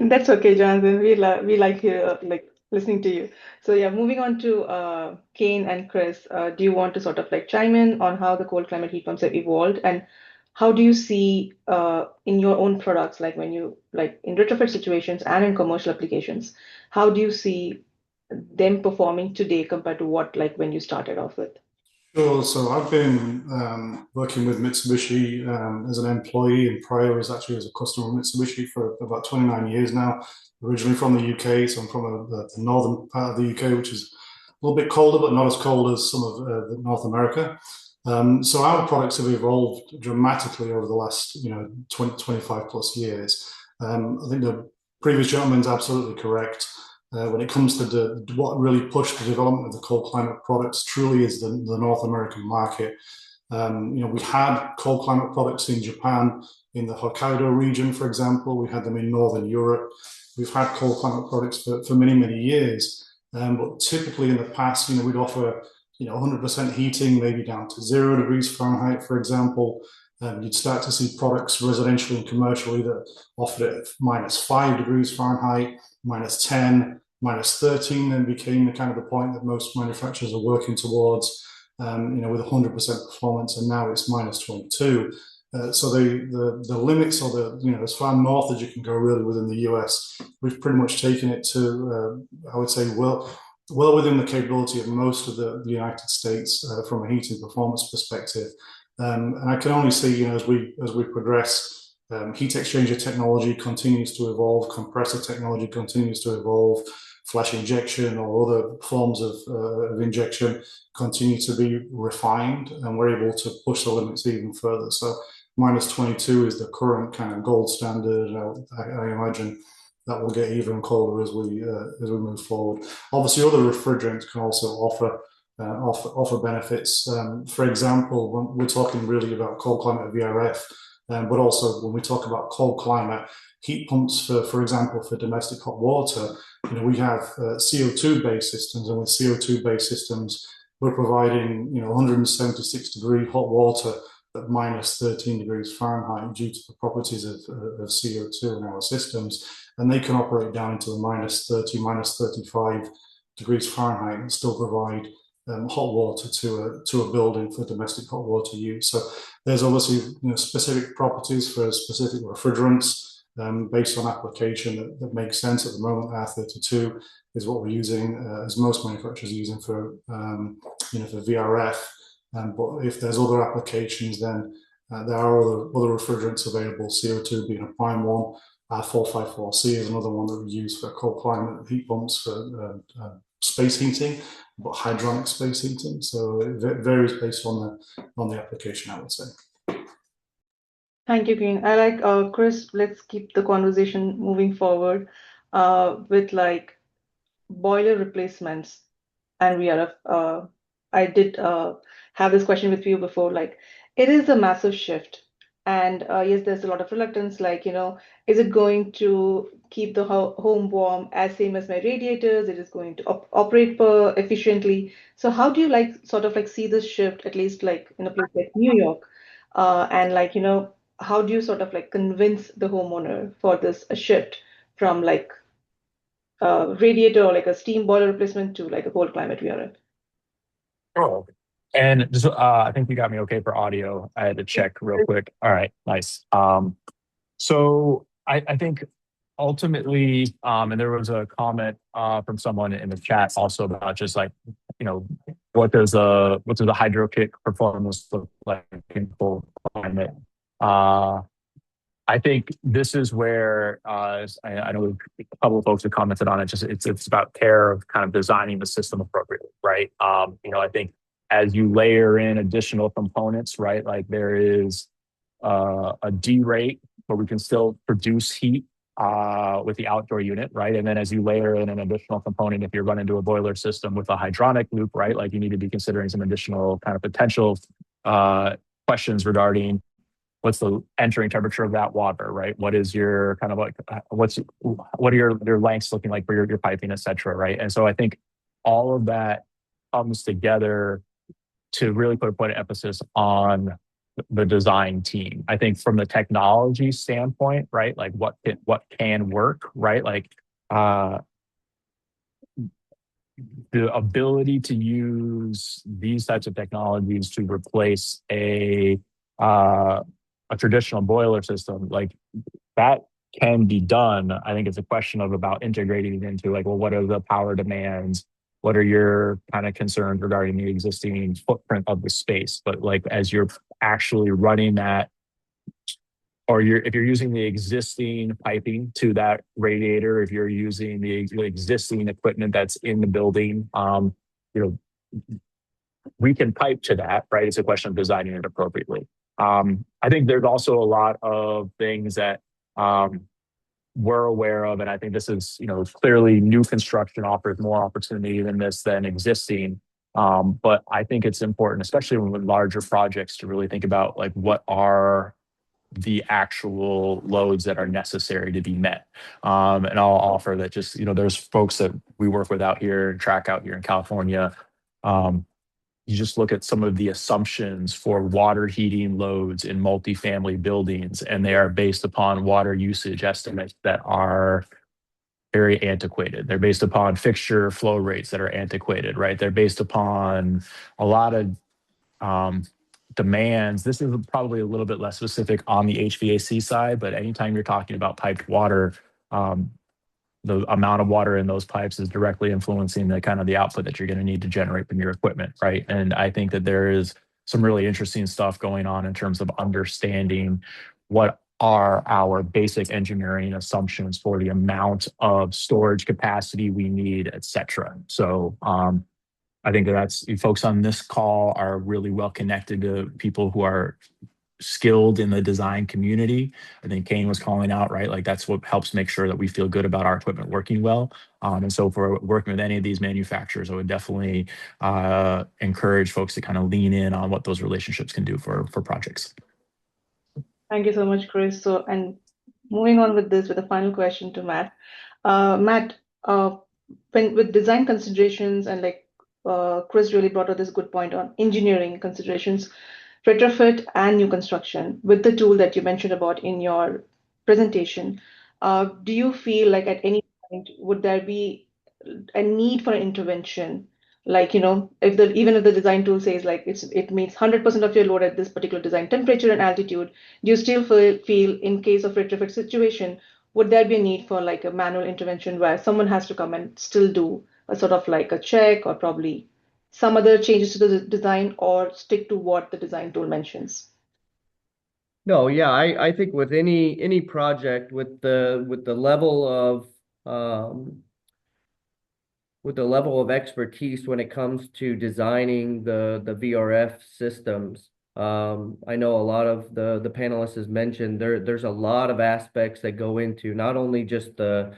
That's okay, Jonathan. We like like listening to you. So yeah, moving on to Cain and Chris. Do you want to sort of like chime in on how the cold climate heat pumps have evolved, and how do you see in your own products, like when you like in retrofit situations and in commercial applications, how do you see them performing today compared to what like when you started off with? Sure. So I've been working with Mitsubishi as an employee, and prior was actually as a customer of Mitsubishi for about 29 years now. Originally from the UK, so I'm from the northern part of the UK, which is a little bit colder, but not as cold as some of North America. So our products have evolved dramatically over the last 20, 25 plus years. I think the previous gentleman's absolutely correct. When it comes to what really pushed the development of the cold climate products, truly is the North American market. We had cold climate products in Japan, in the Hokkaido region, for example. We had them in Northern Europe. We've had cold climate products for many, many years. But typically in the past, we'd offer 100% heating, maybe down to 0 degrees Fahrenheit, for example. You'd start to see products residentially and commercially that offered it -5 degrees Fahrenheit, -10, -13, then became the kind of the point that most manufacturers are working towards, with 100% performance, and now it's -22. So the limits, or as far north as you can go really within the US, we've pretty much taken it to, I would say, well within the capability of most of the United States from a heating performance perspective. And I can only see, as we progress, heat exchanger technology continues to evolve, compressor technology continues to evolve, flash injection or other forms of injection continue to be refined, and we're able to push the limits even further. So -22 is the current kind of gold standard. I imagine that will get even colder as we move forward. Obviously, other refrigerants can also offer benefits. For example, when we're talking really about cold climate VRF, but also when we talk about cold climate heat pumps, for example, for domestic hot water, we have CO2 based systems, and with CO2 based systems, we're providing 176-degree hot water at -13 degrees Fahrenheit due to the properties of CO2 in our systems, and they can operate down into the -30, -35 degrees Fahrenheit and still provide hot water to a building for domestic hot water use. So there's obviously specific properties for specific refrigerants based on application that makes sense. At the moment, R32 is what we're using, as most manufacturers are using for VRF. But if there's other applications, then there are other refrigerants available, CO2 being a prime one. R454C is another one that we use for cold climate heat pumps for space heating, but hydronic space heating. So it varies based on the application, I would say. Thank you, Cain. I like Chris. Let's keep the conversation moving forward with like boiler replacements and VRF. I did have this question with you before. Like, it is a massive shift, and yes, there's a lot of reluctance. Like, is it going to keep the home warm as same as my radiators? It is going to operate efficiently. So, how do you like sort of like see this shift, at least like in a place like New York, and like how do you sort of like convince the homeowner for this shift from like radiator or like a steam boiler replacement to like a cold climate VRF? Oh, and just I think you got me okay for audio. I had to check real quick. All right, nice. So I think ultimately, and there was a comment from someone in the chat also about just like, what does the hydro kick performance look like in cold climate? I think this is where I know a couple of folks have commented on it. Just it's about care of kind of designing the system appropriately, right? I think as you layer in additional components, right, like there is a D rate where we can still produce heat with the outdoor unit, right? And then as you layer in an additional component, if you're running into a boiler system with a hydronic loop, right? Like you need to be considering some additional kind of potential questions regarding what's the entering temperature of that water, right? What is your kind of like, what are your lengths looking like for your piping, et cetera, right? And so I think all of that comes together to really put a point of emphasis on the design team. I think from the technology standpoint, right? Like what can work, right? Like the ability to use these types of technologies to replace a traditional boiler system, like that can be done. I think it's a question of about integrating it into like, well, what are the power demands? What are your kind of concerns regarding the existing footprint of the space? But like as you're actually running that, or if you're using the existing piping to that radiator, if you're using the existing equipment that's in the building, you know, we can pipe to that, right? It's a question of designing it appropriately. I think there's also a lot of things that we're aware of, and I think this is, clearly new construction offers more opportunity than existing. But I think it's important, especially with larger projects, to really think about like what are the actual loads that are necessary to be met. And I'll offer that just, there's folks that we work with out here and track out here in California. You just look at some of the assumptions for water heating loads in multifamily buildings, and they are based upon water usage estimates that are very antiquated. They're based upon fixture flow rates that are antiquated, right? They're based upon a lot of demands. This is probably a little bit less specific on the HVAC side, but anytime you're talking about piped water, the amount of water in those pipes is directly influencing the kind of the output that you're going to need to generate from your equipment, right? And I think that there is some really interesting stuff going on in terms of understanding what are our basic engineering assumptions for the amount of storage capacity we need, et cetera. So I think that's, folks on this call are really well connected to people who are skilled in the design community. I think Cain was calling out, right? Like that's what helps make sure that we feel good about our equipment working well. And so if we're working with any of these manufacturers, I would definitely encourage folks to kind of lean in on what those relationships can do for projects. Thank you so much, Chris. So, and moving on with this, with a final question to Matt. Matt, with design considerations and like Chris really brought up this good point on engineering considerations, retrofit and new construction with the tool that you mentioned about in your presentation, do you feel like at any point would there be a need for an intervention? Like, even if the design tool says like it meets 100% of your load at this particular design temperature and altitude, do you still feel in case of retrofit situation, would there be a need for like a manual intervention where someone has to come and still do a sort of like a check or probably some other changes to the design, or stick to what the design tool mentions? No, yeah, I think with any project with the level of expertise when it comes to designing the VRF systems, I know a lot of the panelists has mentioned there's a lot of aspects that go into not only just the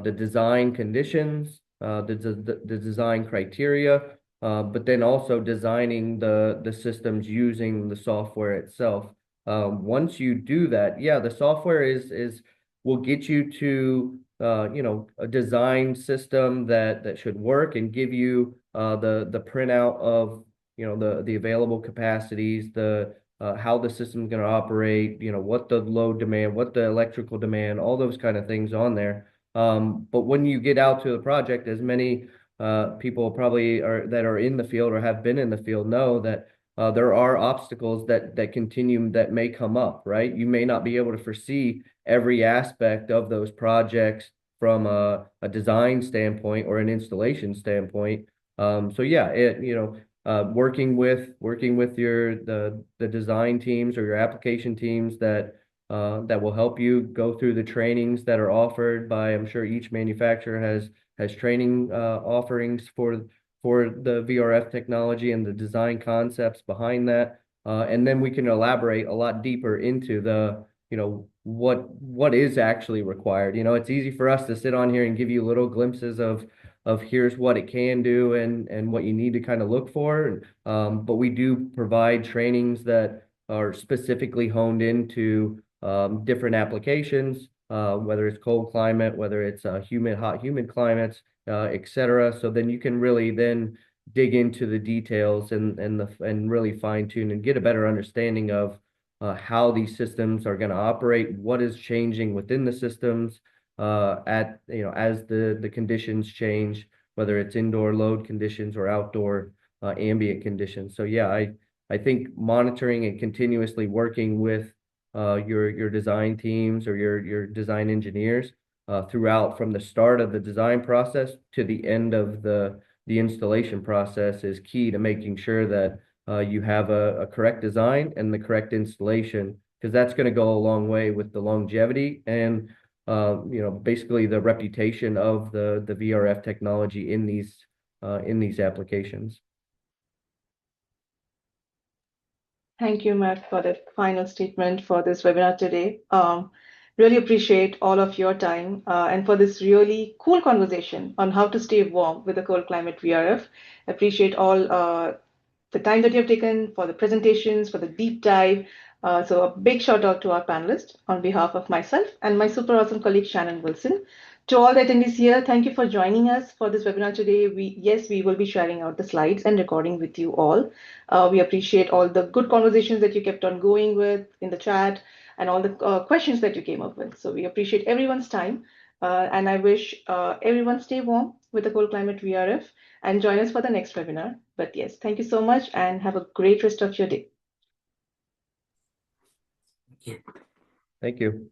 design conditions, the design criteria, but then also designing the systems using the software itself. Once you do that, yeah, the software will get you to a design system that should work and give you the printout of the available capacities, the how the system's going to operate, what the load demand, what the electrical demand, all those kind of things on there. But when you get out to the project, as many people probably that are in the field or have been in the field know that there are obstacles that may come up, right? You may not be able to foresee every aspect of those projects from a design standpoint or an installation standpoint. So yeah, working with the design teams or your application teams that will help you go through the trainings that are offered by, I'm sure each manufacturer has training offerings for the VRF technology and the design concepts behind that. And then we can elaborate a lot deeper into what is actually required. You know, it's easy for us to sit on here and give you little glimpses of here's what it can do and what you need to kind of look for. But we do provide trainings that are specifically honed into different applications, whether it's cold climate, whether it's hot, humid climates, et cetera. So then you can really then dig into the details and really fine tune and get a better understanding of how these systems are going to operate, what is changing within the systems as the conditions change, whether it's indoor load conditions or outdoor ambient conditions. So yeah, I think monitoring and continuously working with your design teams or your design engineers throughout from the start of the design process to the end of the installation process is key to making sure that you have a correct design and the correct installation, because that's going to go a long way with the longevity and basically the reputation of the VRF technology in these applications. Thank you, Matt, for the final statement for this webinar today. Really appreciate all of your time and for this really cool conversation on how to stay warm with the cold climate VRF. Appreciate all the time that you have taken for the presentations, for the deep dive. So a big shout out to our panelists on behalf of myself and my super awesome colleague Shannon Wilson. To all the attendees here, thank you for joining us for this webinar today. We will be sharing out the slides and recording with you all. We appreciate all the good conversations that you kept on going with in the chat and all the questions that you came up with. So we appreciate everyone's time and I wish everyone stay warm with the cold climate VRF and join us for the next webinar. But yes, thank you so much and have a great rest of your day. Thank you.